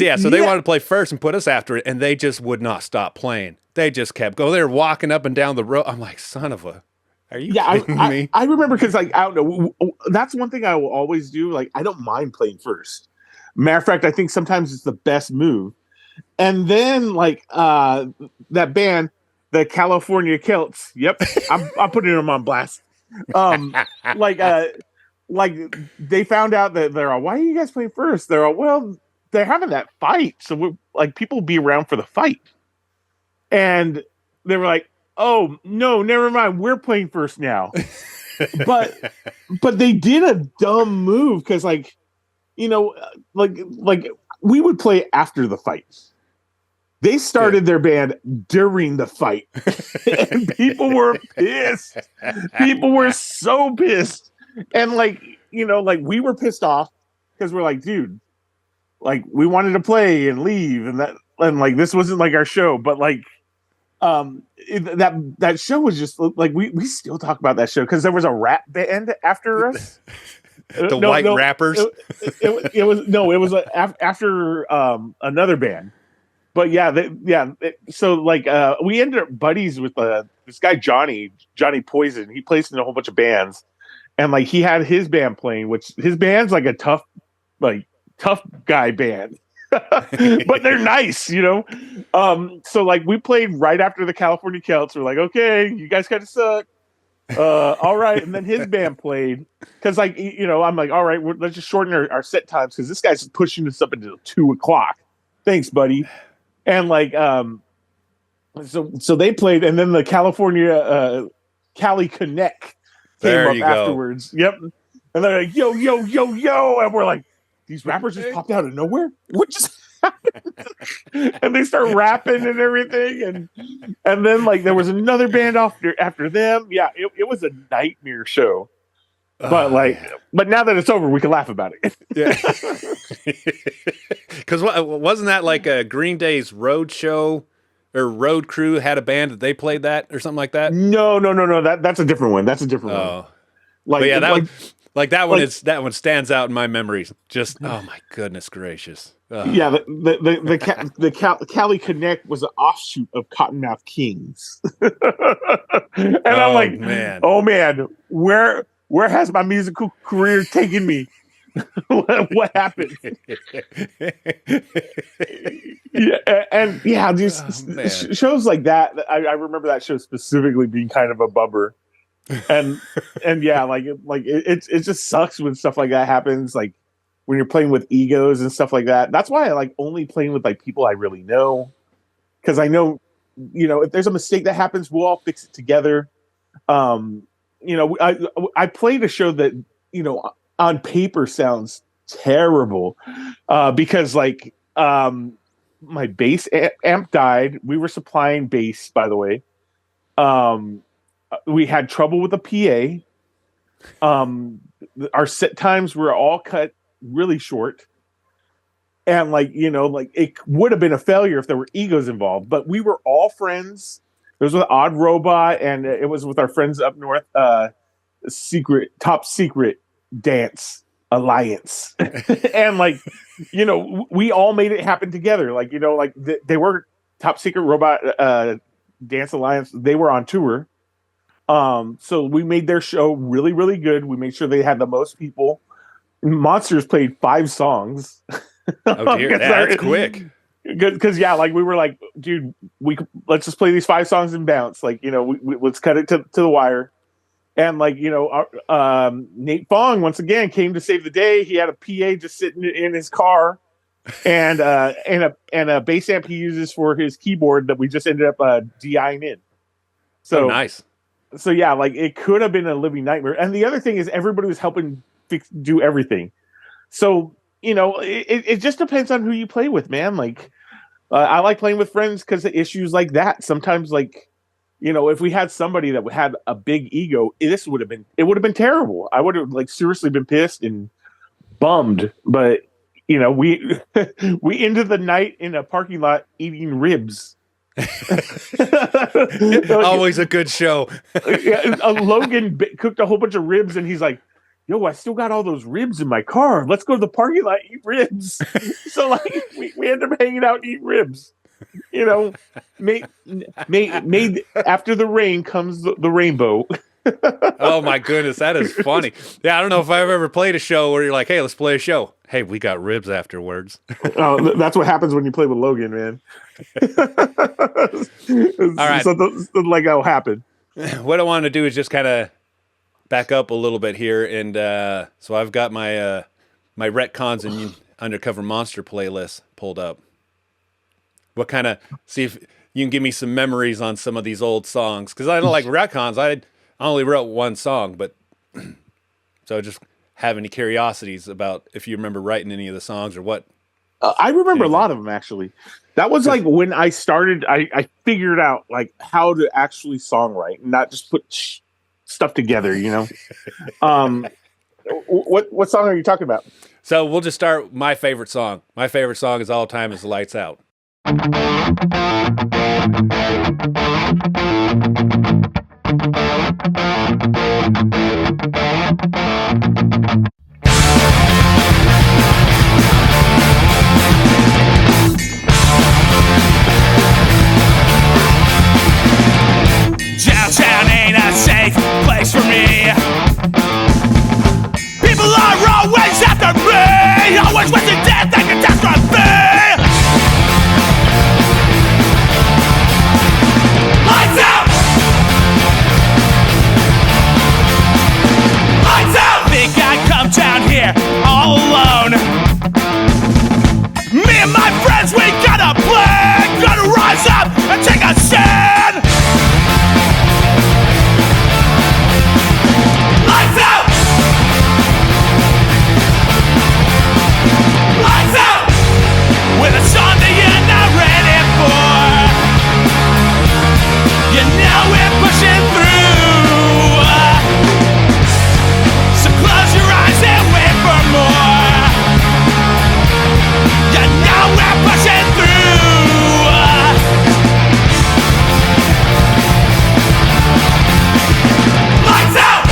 [SPEAKER 1] Yeah, so they wanted to play first and put us after it, and they just would not stop playing. They just kept going. They were walking up and down the road. I'm like, son of a, are you kidding me?
[SPEAKER 2] I remember because like I don't know. That's one thing I will always do. Like I don't mind playing first. Matter of fact, I think sometimes it's the best move. And then like that band, the California Celts. Yep, I'm putting them on blast. Um, like they found out that they're all, why are you guys playing first? They're all, well, they're having that fight, so we're like, people be around for the fight. And they were like, oh no, never mind, we're playing first now. but they did a dumb move because like, you know, like we would play after the fight. They started their band during the fight, and people were pissed. People were so pissed, and like, you know, like we were pissed off because we're like, dude, like we wanted to play and leave, and like this wasn't like our show, but like, that show was just like we still talk about that show because there was a rap band after us.
[SPEAKER 1] The white rappers.
[SPEAKER 2] It was after another band. But yeah, so like we ended up buddies with this guy Johnny Poison. He plays in a whole bunch of bands, and like he had his band playing, which his band's like a tough guy band, but they're nice, you know. So like we played right after the California Celts. We're like, okay, you guys kind of suck. All right, and then his band played because like, you know, I'm like, all right, let's just shorten our set times because this guy's pushing us up until 2:00. Thanks, buddy. And like, so they played, and then the California Cali Connect came up afterwards. Yep, and they're like, yo, yo, yo, yo, and we're like, these rappers just popped out of nowhere. What just happened? And they start rapping and everything, and then like there was another band after them. Yeah, it was a nightmare show. But but now that it's over, we can laugh about it.
[SPEAKER 1] Yeah, because wasn't that like a Green Day's road show or road crew had a band that they played that or something like that?
[SPEAKER 2] No. That's a different one. That's a different one.
[SPEAKER 1] Like, but yeah, that one stands out in my memories. Just oh my goodness gracious.
[SPEAKER 2] Yeah, the Cali Connect was an offshoot of Cottonmouth Kings, and I'm like,
[SPEAKER 1] man,
[SPEAKER 2] where has my musical career taken me? What happened? Yeah, and yeah, these shows like that. I remember that show specifically being kind of a bummer, and yeah, like it just sucks when stuff like that happens. Like when you're playing with egos and stuff like that. That's why I like only playing with like people I really know, because I know, you know, if there's a mistake that happens, we'll all fix it together. You know, I played a show that, you know, on paper sounds terrible because like my bass amp died. We were supplying bass, by the way. We had trouble with the PA. Our set times were all cut really short. And like, you know, like it would have been a failure if there were egos involved, but we were all friends. It was with Odd Robot, and it was with our friends up north, top secret dance alliance. And like, you know, we all made it happen together. Like, you know, like they were top secret robot dance alliance. They were on tour. So we made their show really, really good. We made sure they had the most people. Monsters played 5 songs.
[SPEAKER 1] Oh dear, that's quick.
[SPEAKER 2] Because yeah, like we were like, dude, let's just play these 5 songs and bounce. Like, you know, we let's cut it to the wire. And like, you know, Nate Fong once again came to save the day. He had a PA just sitting in his car, and a bass amp he uses for his keyboard that we just ended up DIing in. So
[SPEAKER 1] nice.
[SPEAKER 2] So yeah, like it could have been a living nightmare. And the other thing is everybody was helping do everything. So, it just depends on who you play with, man. Like, I like playing with friends because of issues like that. Sometimes, like, if we had somebody that had a big ego, it would have been terrible. I would have like seriously been pissed and bummed. But we we ended the night in a parking lot eating ribs.
[SPEAKER 1] Always a good show.
[SPEAKER 2] Logan cooked a whole bunch of ribs, and he's like, "Yo, I still got all those ribs in my car. Let's go to the parking lot and eat ribs." So like we ended up hanging out and eat ribs. Made after the rain comes the rainbow.
[SPEAKER 1] Oh my goodness, that is funny. Yeah, I don't know if I've ever played a show where you're like, "Hey, let's play a show." Hey, we got ribs afterwards.
[SPEAKER 2] Oh, that's what happens when you play with Logan, man.
[SPEAKER 1] All right,
[SPEAKER 2] something like that'll happen.
[SPEAKER 1] What I want to do is just kind of back up a little bit here, and so I've got my my retcons and Undercover Monster playlist pulled up. What kind of see if you can give me some memories on some of these old songs, because I don't like retcons. I only wrote one song, but so just have any curiosities about if you remember writing any of the songs or what.
[SPEAKER 2] I remember a lot of them, actually. That was like when I started. I figured out like how to actually songwrite, and not just put stuff together. What song are you talking about?
[SPEAKER 1] So we'll just start my favorite song. My favorite song is all time is "Lights Out."
[SPEAKER 3] Downtown ain't a safe place for me. People are always after me, always wishing death and catastrophe. Lights out! Lights out! Think I come down here all alone. Me and my friends, we gotta play, gotta rise up and take a stand. Lights out! Lights out! With a song that you're not ready for. You know we're pushing through. So close your eyes and wait for more. You know we're pushing through. Lights out!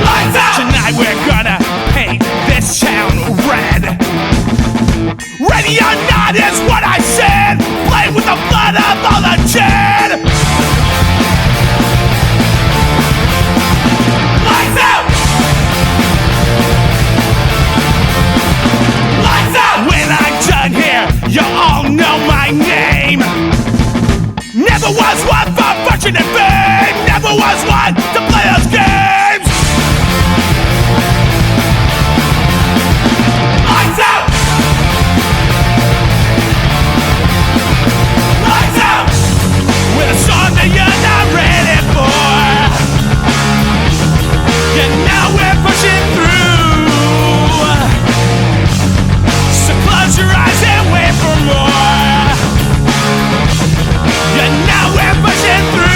[SPEAKER 3] Lights out! Tonight we're gonna paint this town red. Ready or not is what I said. Play with the blood of all the dead. Lights out! Lights out! When I'm done here, you all know my name. Never was one for fortune and fame. Never was one to play those games. Lights out! Lights out! With a song that you're not ready for. You know we're pushing through. So close your eyes and wait for more. You know we're pushing through.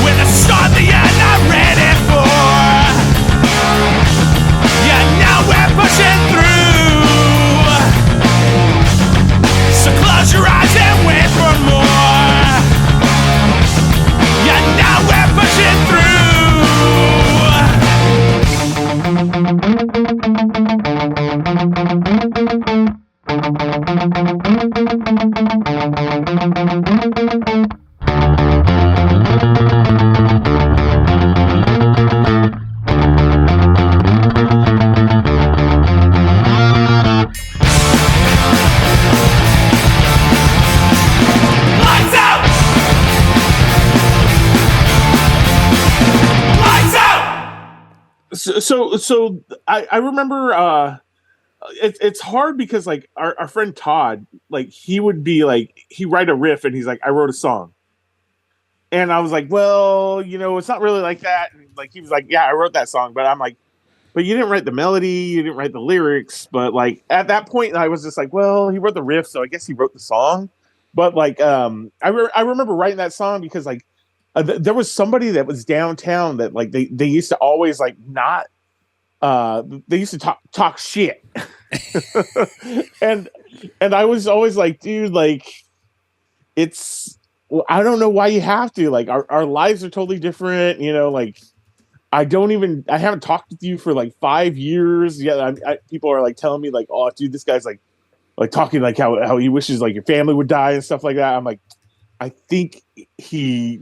[SPEAKER 3] With a song that you're not ready for. You know we're pushing through. So close your eyes and wait for more. You know we're pushing through. Lights out! Lights out!
[SPEAKER 2] So I remember it's hard because like our friend Todd, like he would be like he write a riff and he's like, I wrote a song. And I was like, well, it's not really like that. And like he was like, yeah, I wrote that song, but I'm like, but you didn't write the melody, you didn't write the lyrics. But like at that point, I was just like, well, he wrote the riff, so I guess he wrote the song. But like, I remember writing that song because like there was somebody that was downtown that like they used to always like not they used to talk shit. and I was always like, dude, like it's I don't know why you have to. Like our lives are totally different, like I haven't talked with you for like 5 years. Yeah, people are like telling me like, oh, dude, this guy's like talking like how he wishes like your family would die and stuff like that. I'm like, I think he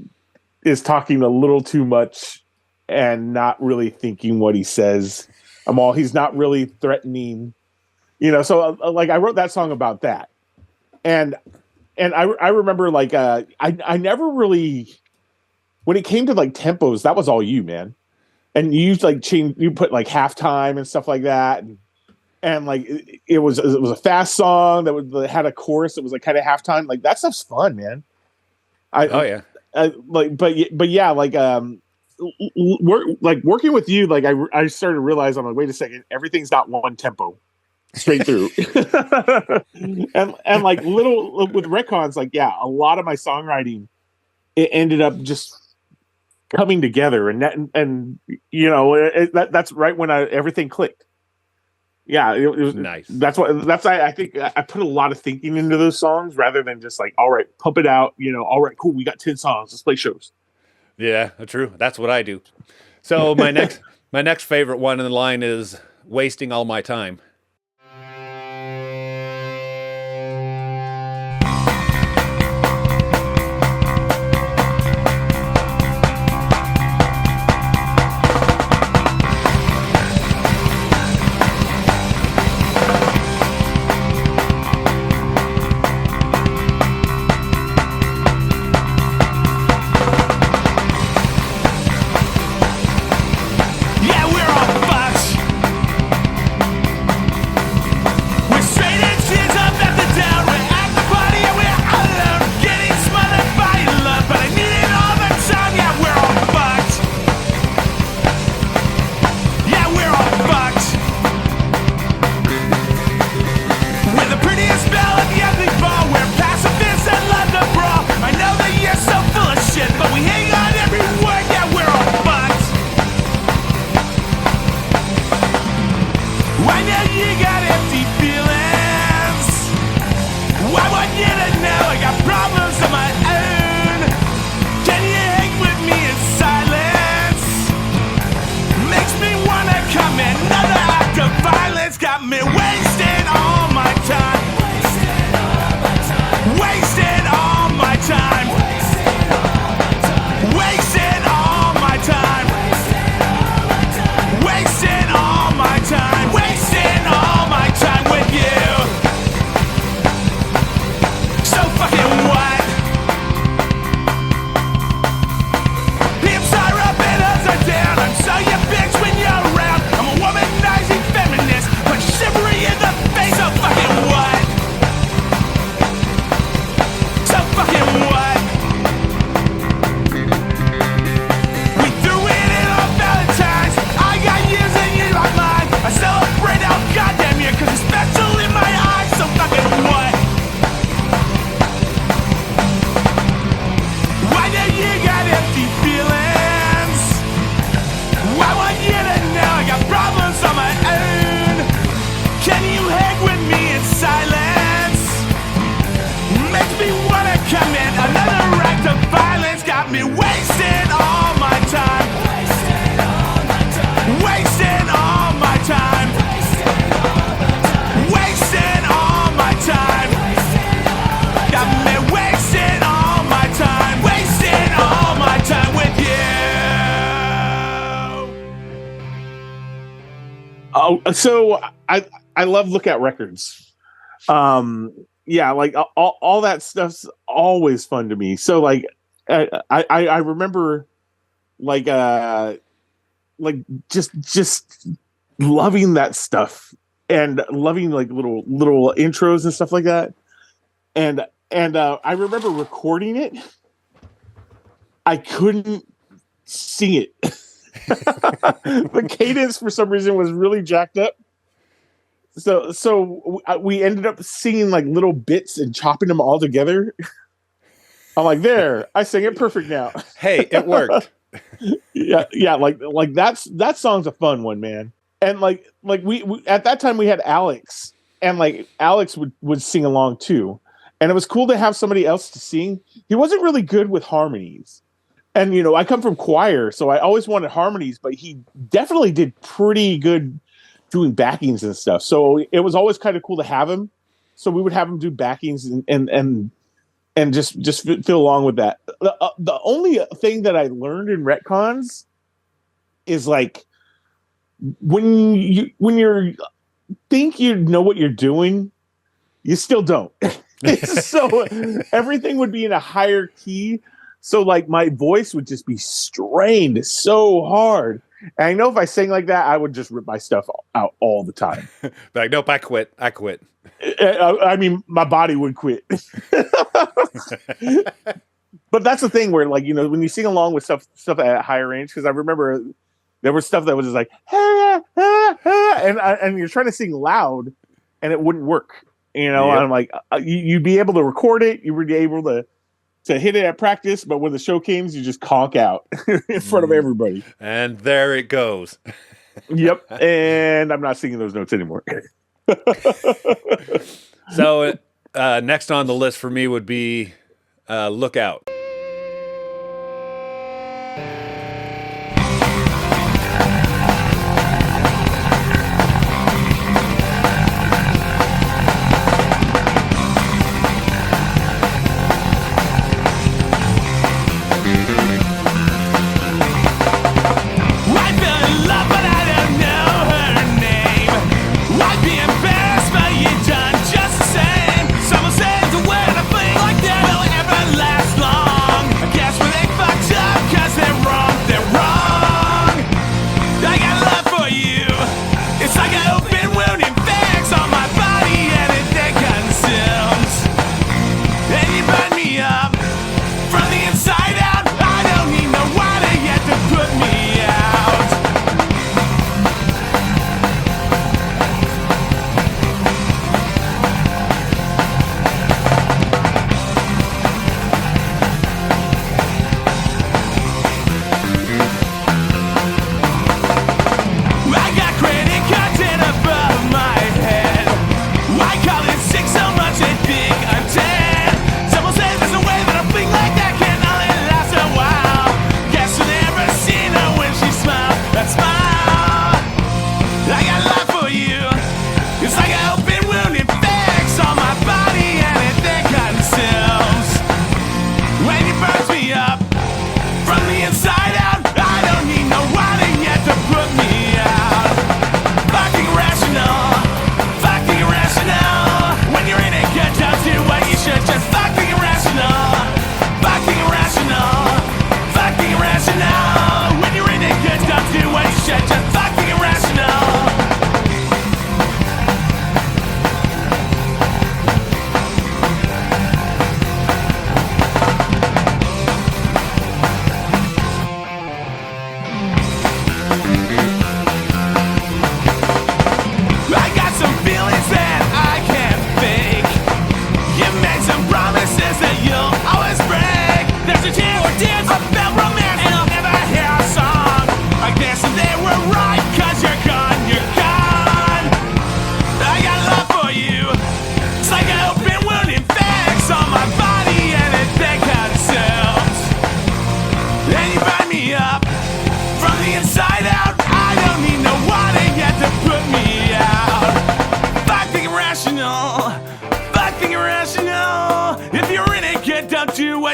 [SPEAKER 2] is talking a little too much and not really thinking what he says. He's not really threatening, So like I wrote that song about that, and I remember like I never really, when it came to like tempos, that was all you, man. And you like you put like halftime and stuff like that, and like it was a fast song that had a chorus that was like kind of halftime. Like that stuff's fun, man. But yeah, like working with you, like I started to realize, I'm like, wait a second, everything's not one tempo straight through. and like little with Retcons, like yeah, a lot of my songwriting, it ended up just coming together, and that's right when everything clicked. Yeah, it was
[SPEAKER 1] nice.
[SPEAKER 2] That's why I think I put a lot of thinking into those songs rather than just like, all right, pump it out. All right, cool, we got 10 songs, let's play shows.
[SPEAKER 1] Yeah, true. That's what I do. So my next favorite one in the line is "Wasting All My Time."
[SPEAKER 2] So I love Lookout Records. Yeah, like all that stuff's always fun to me. So like I remember like just loving that stuff. and loving like little intros and stuff like that. And I remember recording it. I couldn't sing it. The cadence for some reason was really jacked up. So we ended up singing like little bits and chopping them all together. I'm like, there, I sing it perfect now.
[SPEAKER 1] Hey, it worked.
[SPEAKER 2] yeah, like that song's a fun one, man. And like we at that time we had Alex, and like Alex would sing along too. And it was cool to have somebody else to sing. He wasn't really good with harmonies. And I come from choir, so I always wanted harmonies, but he definitely did pretty good doing backings and stuff. So it was always kind of cool to have him. So we would have him do backings and just feel along with that. The only thing that I learned in retcons is like when you think you know what you're doing, you still don't. So everything would be in a higher key. So like my voice would just be strained so hard. And I know if I sang like that, I would just rip my stuff out all the time.
[SPEAKER 1] Like, nope, I quit.
[SPEAKER 2] I mean, my body would quit. But that's the thing where, like, when you sing along with stuff at higher range, because I remember there was stuff that was just like, and you're trying to sing loud, and it wouldn't work. Yep. And I'm like, you'd be able to record it, you would be able to hit it at practice, but when the show came, you just conk out in front of everybody.
[SPEAKER 1] And there it goes.
[SPEAKER 2] Yep. And I'm not singing those notes anymore.
[SPEAKER 1] So next on the list for me would be Look Out.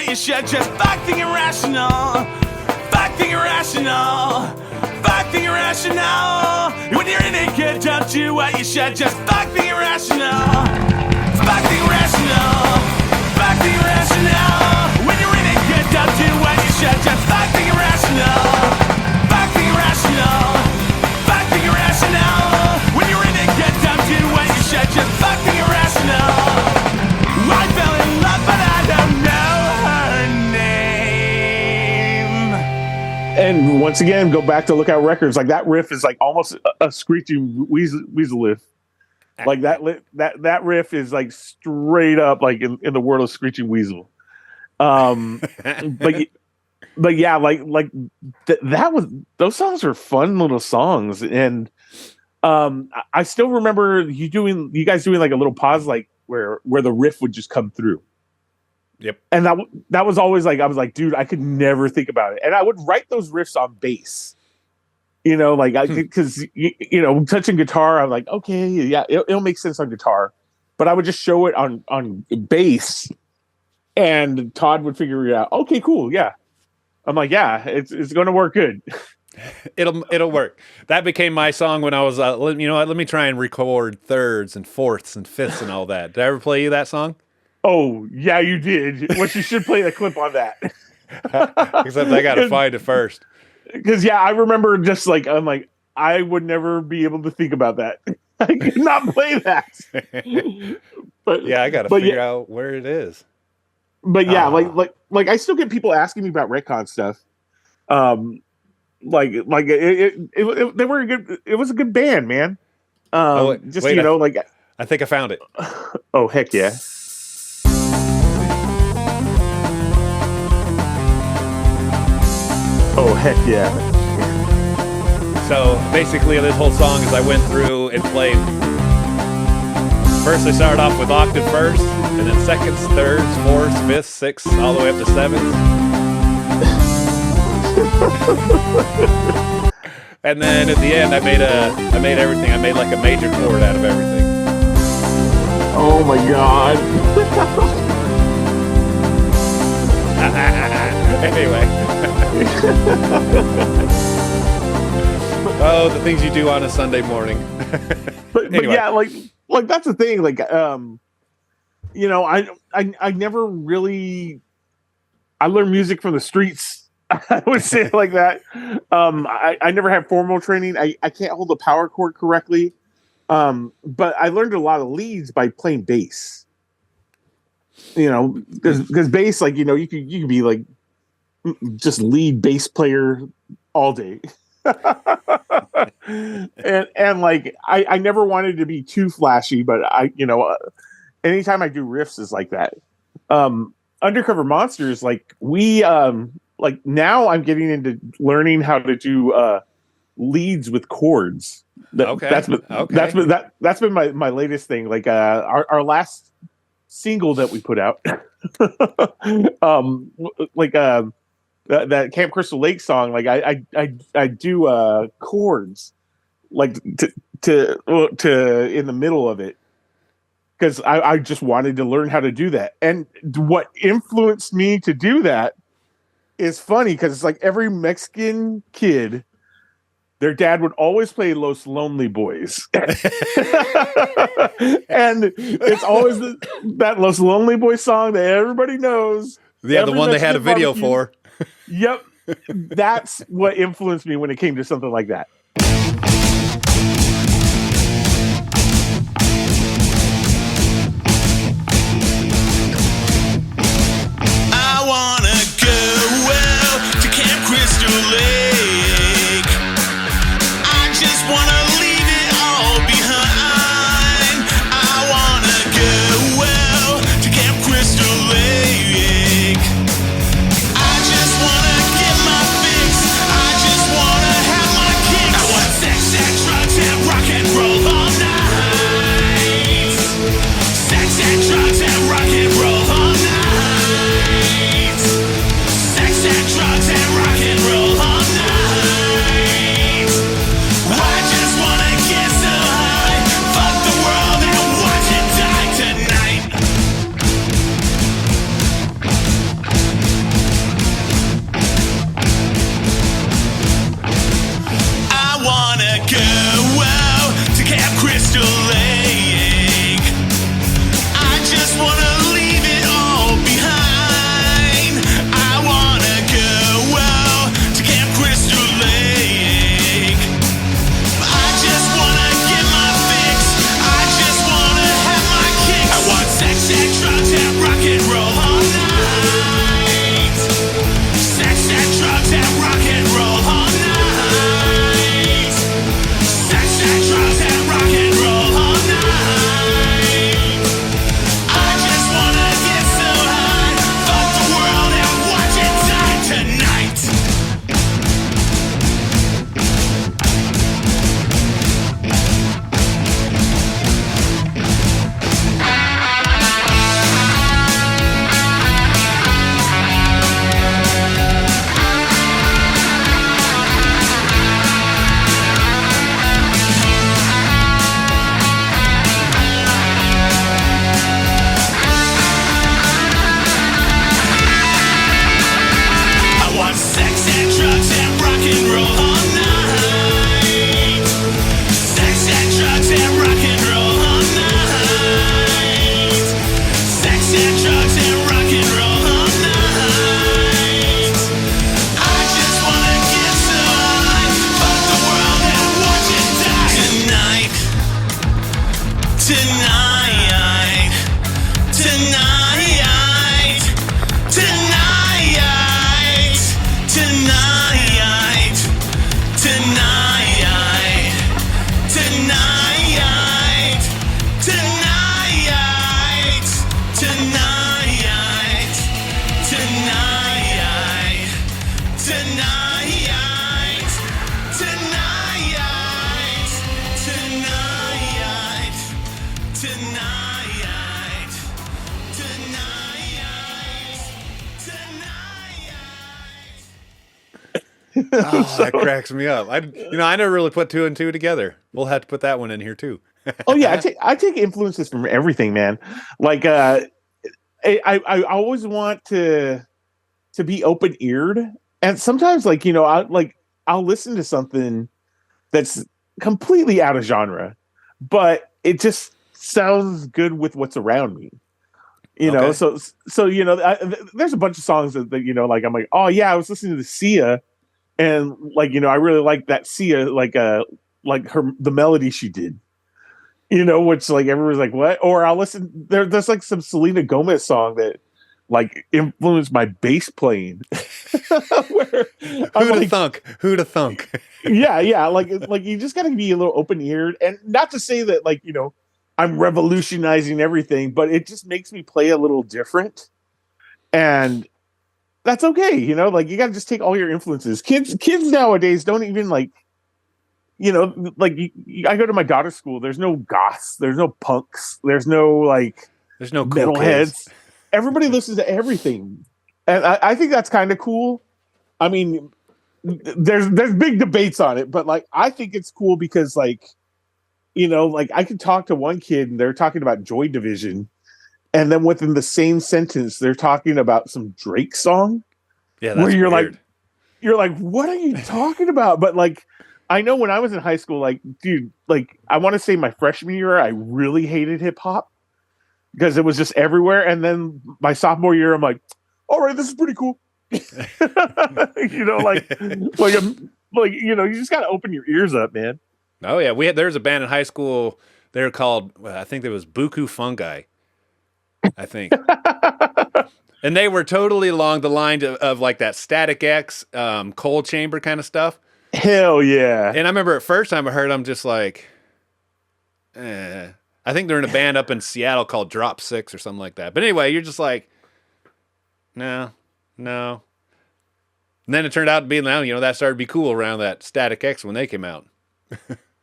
[SPEAKER 3] You should just fuck the irrational. Fuck the irrational. Fuck the irrational. When you're in it, get down to what you should just fuck the irrational. Fuck the irrational. Fuck the irrational. When you're in it, get down to what you should just fuck the irrational. Fuck the irrational. Fuck the irrational. When you're in it, get down to
[SPEAKER 2] once again, go back to Lookout Records. Like that riff is like almost a screeching weasel riff. Like that riff is like straight up like in the world of Screeching Weasel. But yeah, that was, those songs were fun little songs, and I still remember you guys doing like a little pause, like where the riff would just come through.
[SPEAKER 1] Yep.
[SPEAKER 2] And that was always like, I was like, dude, I could never think about it, and I would write those riffs on bass. You know, like because you know, touching guitar, I'm like, okay, yeah, it'll make sense on guitar, but I would just show it on bass, and Todd would figure it out. Okay, cool, yeah. I'm like, yeah, it's going to work good.
[SPEAKER 1] It'll work. That became my song when I was, you know what? Let me try and record thirds and fourths and fifths and all that. Did I ever play you that song?
[SPEAKER 2] Oh yeah, you did. Well, you should play the clip on that.
[SPEAKER 1] Except I got to find it first.
[SPEAKER 2] Because yeah, I remember just like, I'm like, I would never be able to think about that. I could not play that. But
[SPEAKER 1] yeah, I got to figure out where it is.
[SPEAKER 2] But yeah, like I still get people asking me about Retcon stuff. They were a good. It was a good band, man.
[SPEAKER 1] I think I found it.
[SPEAKER 2] Oh heck yeah! Oh heck yeah!
[SPEAKER 1] So basically, this whole song is I went through and played. First, I started off with octave first, and then seconds, thirds, fourths, fifths, sixths, all the way up to sevens. And then at the end, I made everything. I made like a major chord out of everything.
[SPEAKER 2] Oh my god!
[SPEAKER 1] Anyway. Oh, the things you do on a Sunday morning.
[SPEAKER 2] But yeah, like that's the thing. Like, you know, I never really. I learned music from the streets. I would say it like that. I never had formal training. I can't hold the power chord correctly. But I learned a lot of leads by playing bass. You know, because bass, like, you know, you could be like just lead bass player all day. and like I never wanted to be too flashy, but anytime I do riffs is like that. Undercover Monsters, like we like now I'm getting into learning how to do leads with chords. That's been my latest thing. Like our last single that we put out, that Camp Crystal Lake song. Like I do chords like to in the middle of it. Because I just wanted to learn how to do that. And what influenced me to do that is funny, because it's like every Mexican kid, their dad would always play Los Lonely Boys. And it's always that Los Lonely Boys song that everybody knows.
[SPEAKER 1] Yeah, the one they had a video for.
[SPEAKER 2] Yep. That's what influenced me when it came to something like that.
[SPEAKER 1] Oh,
[SPEAKER 2] So,
[SPEAKER 1] that cracks me up. I never really put two and two together. We'll have to put that one in here too.
[SPEAKER 2] oh yeah, I take influences from everything, man. Like I always want to be open eared, and sometimes I'll listen to something that's completely out of genre, but it just sounds good with what's around me.
[SPEAKER 1] Okay.
[SPEAKER 2] There's a bunch of songs that like I'm like, oh yeah, I was listening to Sia, and I really like that Sia, like the melody she did, which like everyone's like, what? Or I'll listen there's like some Selena Gomez song that like influenced my bass playing. Where I'm
[SPEAKER 1] Who'da
[SPEAKER 2] like,
[SPEAKER 1] thunk? Who'da thunk?
[SPEAKER 2] yeah, like you just gotta be a little open eared, and not to say that I'm revolutionizing everything, but it just makes me play a little different, and that's okay. Like you gotta just take all your influences. Kids nowadays don't even I go to my daughter's school. There's no goths. There's no punks. There's no
[SPEAKER 1] There's no cool kids.
[SPEAKER 2] metalheads. Everybody listens to everything, and I think that's kind of cool. I mean, there's big debates on it, but I think it's cool because I could talk to one kid and they're talking about Joy Division, and then within the same sentence they're talking about some Drake song.
[SPEAKER 1] Yeah, that's
[SPEAKER 2] where you're
[SPEAKER 1] weird.
[SPEAKER 2] like, what are you talking about? But I know when I was in high school, dude, I want to say my freshman year, I really hated hip hop because it was just everywhere. And then my sophomore year, I'm like, all right, this is pretty cool. You just got to open your ears up, man.
[SPEAKER 1] Oh yeah, there's a band in high school. They're called, I think it was Buku Fungi, I think. And they were totally along the line of like that Static X, Cold Chamber kind of stuff.
[SPEAKER 2] Hell yeah.
[SPEAKER 1] And I remember at first time I heard them just like, I think they're in a band up in Seattle called Drop Six or something like that. But anyway, you're just like, no. And then it turned out to be now, that started to be cool around that Static X when they came out.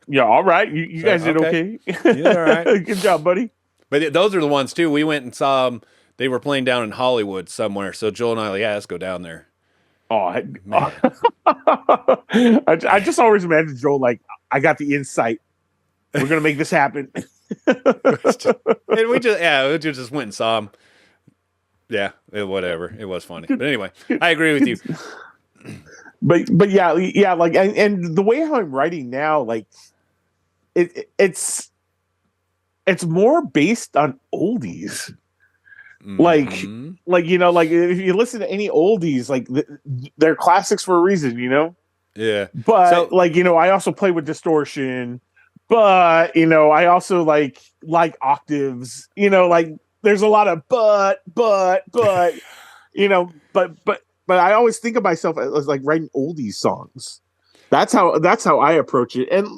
[SPEAKER 2] Yeah, all right. You guys did okay.
[SPEAKER 1] Yeah, all right.
[SPEAKER 2] Good job, buddy.
[SPEAKER 1] But those are the ones too. We went and saw them. They were playing down in Hollywood somewhere. So Joel and I were like, yeah, let's go down there.
[SPEAKER 2] Oh, man. I just always imagine Joel I got the insight. We're gonna make this happen.
[SPEAKER 1] And we just went and saw them. Yeah, whatever. It was funny. But anyway, I agree with you.
[SPEAKER 2] But yeah, and the way how I'm writing now, it's more based on oldies.
[SPEAKER 1] Mm-hmm.
[SPEAKER 2] If you listen to any oldies, they're classics for a reason,
[SPEAKER 1] Yeah.
[SPEAKER 2] But I also play with distortion, but I also like octaves, there's a lot of but but I always think of myself as writing oldies songs. That's how I approach it. And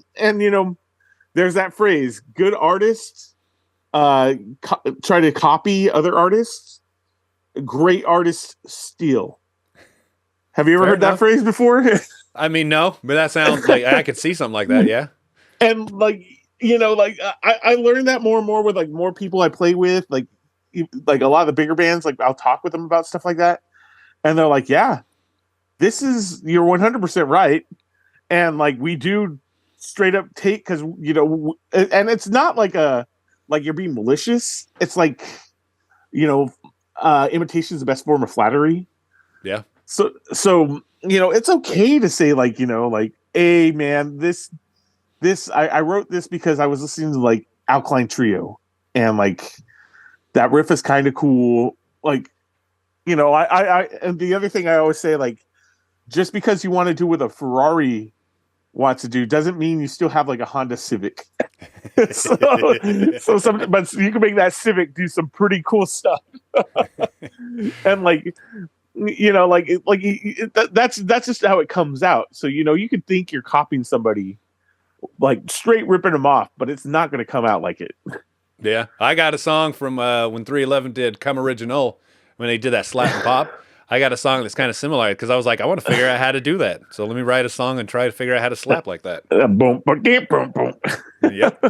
[SPEAKER 2] there's that phrase, good artists try to copy other artists, great artists steal. Have you ever heard that phrase before?
[SPEAKER 1] I mean, no, but that sounds like I could see something like that. Yeah.
[SPEAKER 2] And I learned that more and more with more people I play with, like a lot of the bigger bands, I'll talk with them about stuff like that. And they're like, yeah, you're 100% right. And we do straight up take, cause and it's not like you're being malicious. It's imitation is the best form of flattery.
[SPEAKER 1] Yeah.
[SPEAKER 2] So it's okay to say hey man, this I wrote this because I was listening to Alkaline Trio, and that riff is kind of cool. I and the other thing I always say, just because you want to do what a Ferrari wants to do doesn't mean you still have a Honda Civic. but you can make that Civic do some pretty cool stuff. And that's just how it comes out. So you could think you're copying somebody, straight ripping them off, but it's not going to come out like it.
[SPEAKER 1] Yeah, I got a song from when 311 did Come Original, when they did that slap and pop. I got a song that's kind of similar because I was like, I want to figure out how to do that. So let me write a song and try to figure out how to slap like that.
[SPEAKER 2] Boom, boom, boom.
[SPEAKER 1] Yep.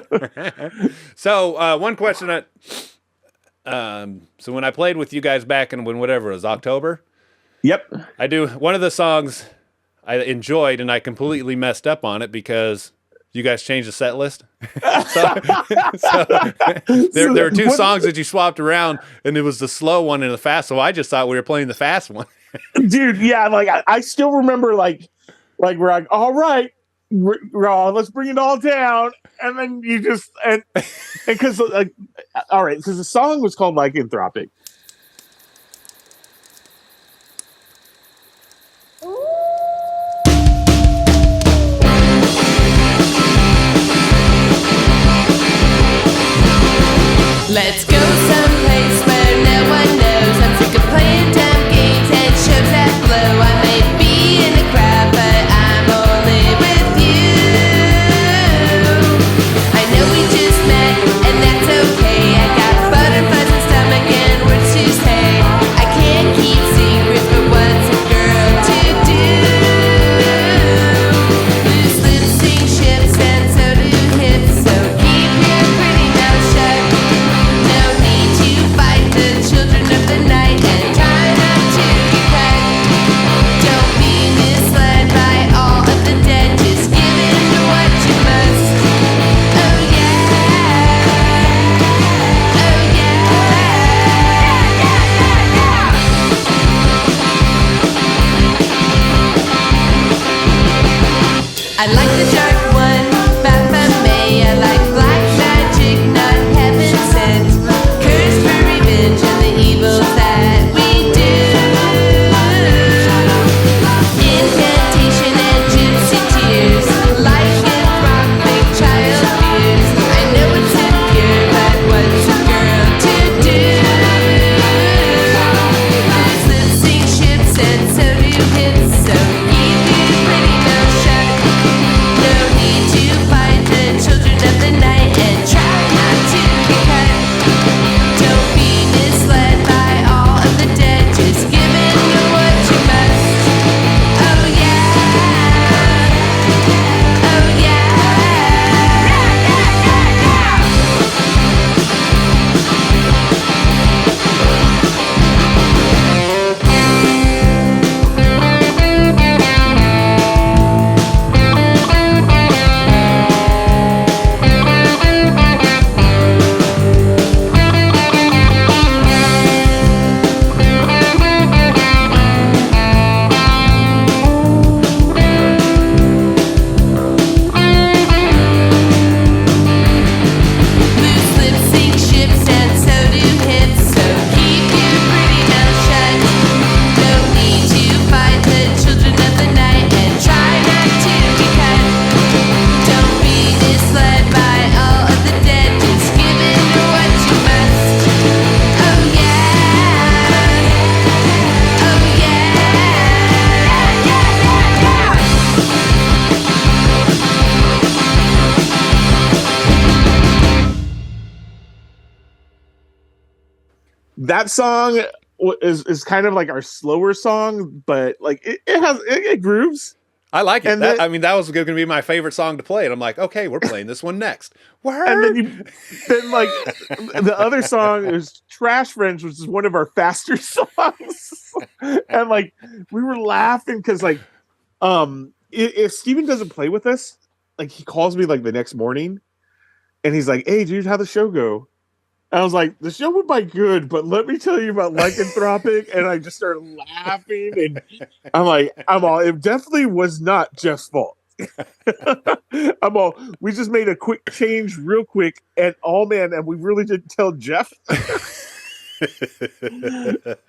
[SPEAKER 1] So one question so when I played with you guys back in whatever it was, October.
[SPEAKER 2] Yep.
[SPEAKER 1] I do one of the songs. I enjoyed, and I completely messed up on it because you guys changed the set list. So there were two songs that you swapped around, and it was the slow one and the fast. So I just thought we were playing the fast one.
[SPEAKER 2] Dude, yeah, like I still remember like we're like, all right, let's bring it all down, and then you just and because like, all right, because the song was called Lycanthropic.
[SPEAKER 4] Let's go someplace where no one knows. I'm sick of playing dumb games and shows that blow. I may be in the crowd, but I'm only with you. I know we just met, and that's okay. I got butterflies in stomach and words to say. I can't keep secrets, but what's a girl to do? Loose lips sink ships, and so do hips. So keep your pretty mouth shut. No need to fight the children of the night and try not to get cut. Don't be misled by all of the dead. Just give in to what you must. Oh yeah. Oh yeah. I like the dark one, Baphomet. I like black magic, not heaven sent. Curse for revenge and the evils that we do. Incantation and gypsy tears, lycanthropic child fears. I know it's impure, but what's a girl to do? Loose lips sink ships and so do hips. So keep your pretty mouth shut. No need to fight the children of the night and try not to get cut. Don't be misled by all of the dead. Just give in to what you must. Oh yeah. Oh yeah. Loose lips sink ships and so do hips. So keep your pretty mouth shut. No need to fight the children of the night and try not to get cut. Don't be misled by all of the dead. Just give in to what you must. Oh yeah. Oh yeah.
[SPEAKER 2] That song is kind of like our slower song, but like it grooves.
[SPEAKER 1] I like it.
[SPEAKER 2] And then-
[SPEAKER 1] That was going to be my favorite song to play. And I'm like, okay, we're playing this one next. Word.
[SPEAKER 2] And then like the other song is Trash Friends, which is one of our faster songs. And like we were laughing because like if Steven doesn't play with us, like he calls me like the next morning and he's like, "Hey dude, how'd the show go?" And I was like, "The show went by good, but let me tell you about Lycanthropic." And I just started laughing and I'm like, it definitely was not Jeff's fault. We just made a quick change real quick and and we really didn't tell Jeff.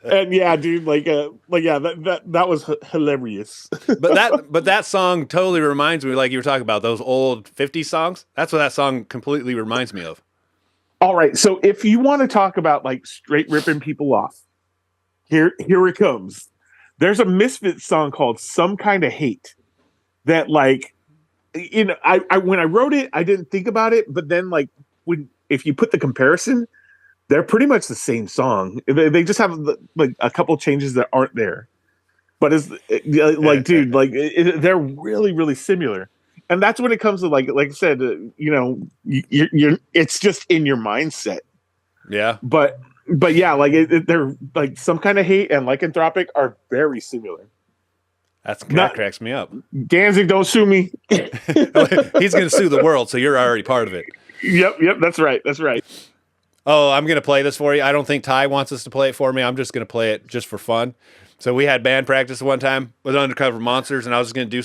[SPEAKER 2] And yeah, dude, that was hilarious.
[SPEAKER 1] but that song totally reminds me, like you were talking about those old 50s songs. That's what that song completely reminds me of.
[SPEAKER 2] All right, so if you want to talk about like straight ripping people off, here it comes. There's a Misfits song called "Some Kind of Hate" that, like, you know, I when I wrote it, I didn't think about it, but then like if you put the comparison, they're pretty much the same song. They just have like a couple changes that aren't there, but it's like, dude, like they're really, really similar. And that's when it comes to like I said, you know, you're it's just in your mindset.
[SPEAKER 1] Yeah.
[SPEAKER 2] But yeah, like they're like Some Kind of Hate and Lycanthropic are very similar.
[SPEAKER 1] That cracks me up.
[SPEAKER 2] Danzig, don't sue me.
[SPEAKER 1] He's going to sue the world, so you're already part of it.
[SPEAKER 2] Yep, that's right.
[SPEAKER 1] Oh, I'm going to play this for you. I don't think Ty wants us to play it for me. I'm just going to play it just for fun. So we had band practice one time with Undercover Monsters, and I was just going to do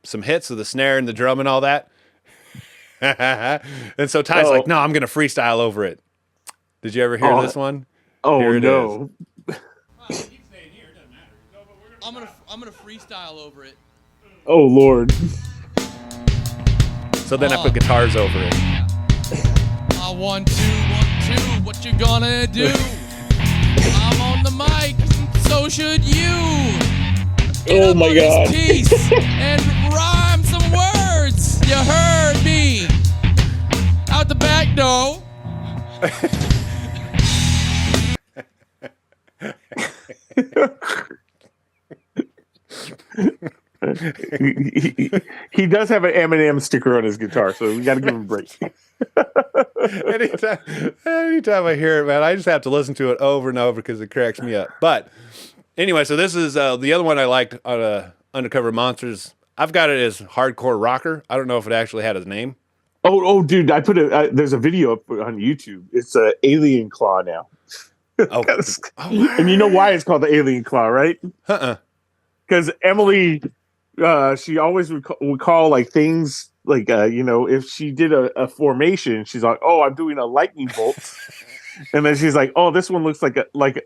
[SPEAKER 1] some hits of the snare and the drum and all that. And so Ty's like, no, I'm going to freestyle over it. Did you ever hear this one?
[SPEAKER 2] Oh,
[SPEAKER 1] Here it
[SPEAKER 2] no.
[SPEAKER 1] is.
[SPEAKER 5] I'm gonna freestyle over it.
[SPEAKER 2] Oh, Lord.
[SPEAKER 1] So then I put guitars over it.
[SPEAKER 5] 1, 2, 1, 2. What you gonna do? I'm on the mic, so should you. Get
[SPEAKER 2] Oh
[SPEAKER 5] up
[SPEAKER 2] my
[SPEAKER 5] on
[SPEAKER 2] God.
[SPEAKER 5] this piece and rhyme some words. You heard me. Out the back door.
[SPEAKER 2] He does have an Eminem sticker on his guitar, so we got to give him a break.
[SPEAKER 1] Anytime I hear it, man, I just have to listen to it over and over because it cracks me up. But anyway, so this is the other one I liked on Undercover Monsters. I've got it as Hardcore Rocker. I don't know if it actually had his name.
[SPEAKER 2] Oh, dude, I put there's a video up on YouTube. It's a Alien Claw now. And you know why it's called the Alien Claw, right? Because Emily, she always would call like things like, if she did a formation, she's like, oh, I'm doing a lightning bolt. And then she's like, oh, this one looks like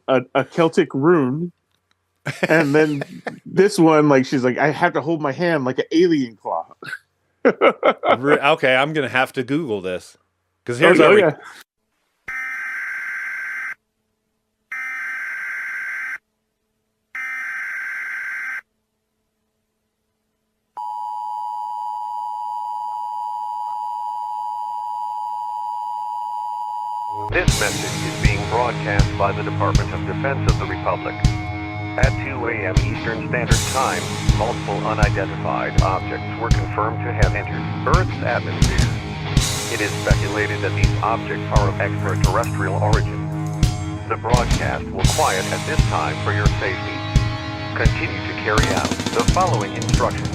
[SPEAKER 2] a Celtic rune. And then this one, like, she's like, I have to hold my hand like an alien claw.
[SPEAKER 1] Okay, I'm going to have to Google this. Because here's our...
[SPEAKER 2] yeah.
[SPEAKER 6] This message is being broadcast by the Department of Defense of the Republic. At 2 a.m. Eastern Standard Time, multiple unidentified objects were confirmed to have entered Earth's atmosphere. It is speculated that these objects are of extraterrestrial origin. The broadcast will quiet at this time for your safety. Continue to carry out the following instructions.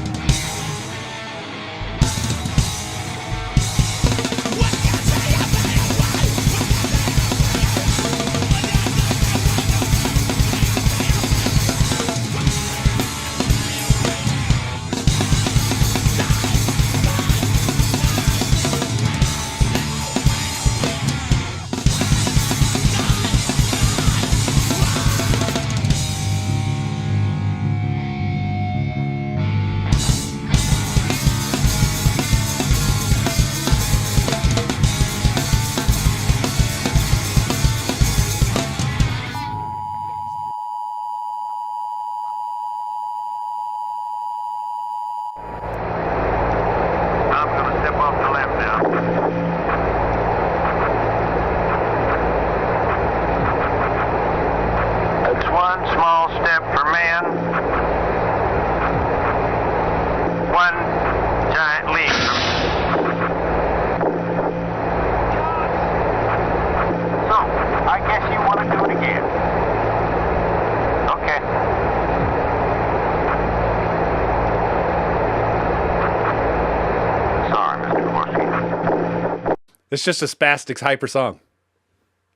[SPEAKER 1] It's just a Spastics hyper song.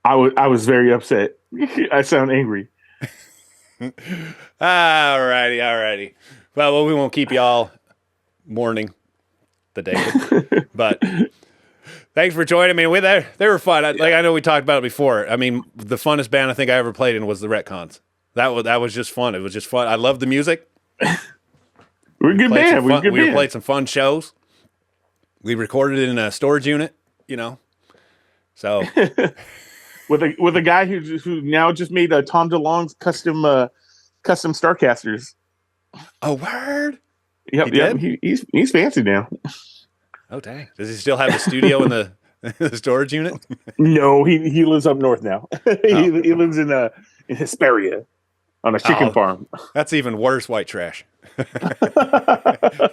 [SPEAKER 2] I was very upset. I sound angry.
[SPEAKER 1] Alrighty. Well, we won't keep y'all mourning the David. But thanks for joining me. They were fun. I know we talked about it before. I mean, the funnest band I think I ever played in was the Retcons. That was just fun. It was just fun. I love the music.
[SPEAKER 2] We're a good band.
[SPEAKER 1] We played some fun shows. We recorded it in a storage unit, So
[SPEAKER 2] with a guy who now just made Tom DeLonge's custom Starcasters.
[SPEAKER 1] Oh, word!
[SPEAKER 2] Yep. He's fancy now.
[SPEAKER 1] Oh, dang! Does he still have the studio in the storage unit?
[SPEAKER 2] No, he lives up north now. He lives in Hesperia on a chicken farm.
[SPEAKER 1] That's even worse. White trash.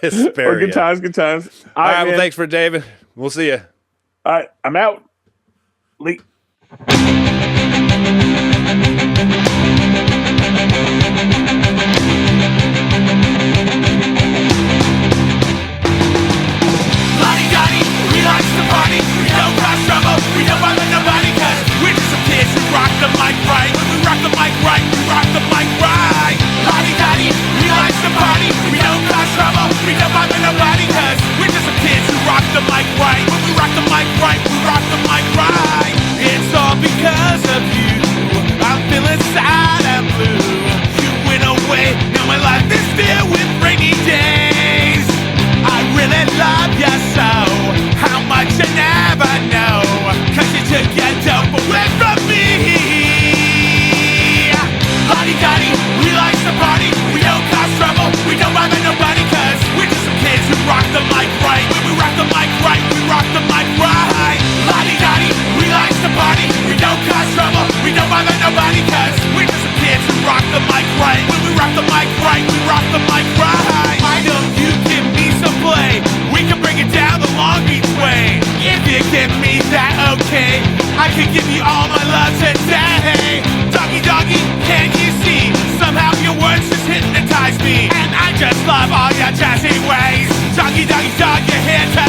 [SPEAKER 1] Hesperia.
[SPEAKER 2] Good times.
[SPEAKER 1] All right. Well, thanks for David. We'll see you.
[SPEAKER 2] All right, I'm out. Late.
[SPEAKER 3] okay. I could give you all my love today. Doggy, doggy, can't you see? Somehow your words just hypnotize me, and I just love all your jazzy ways. Doggy, doggy, dog, you're here to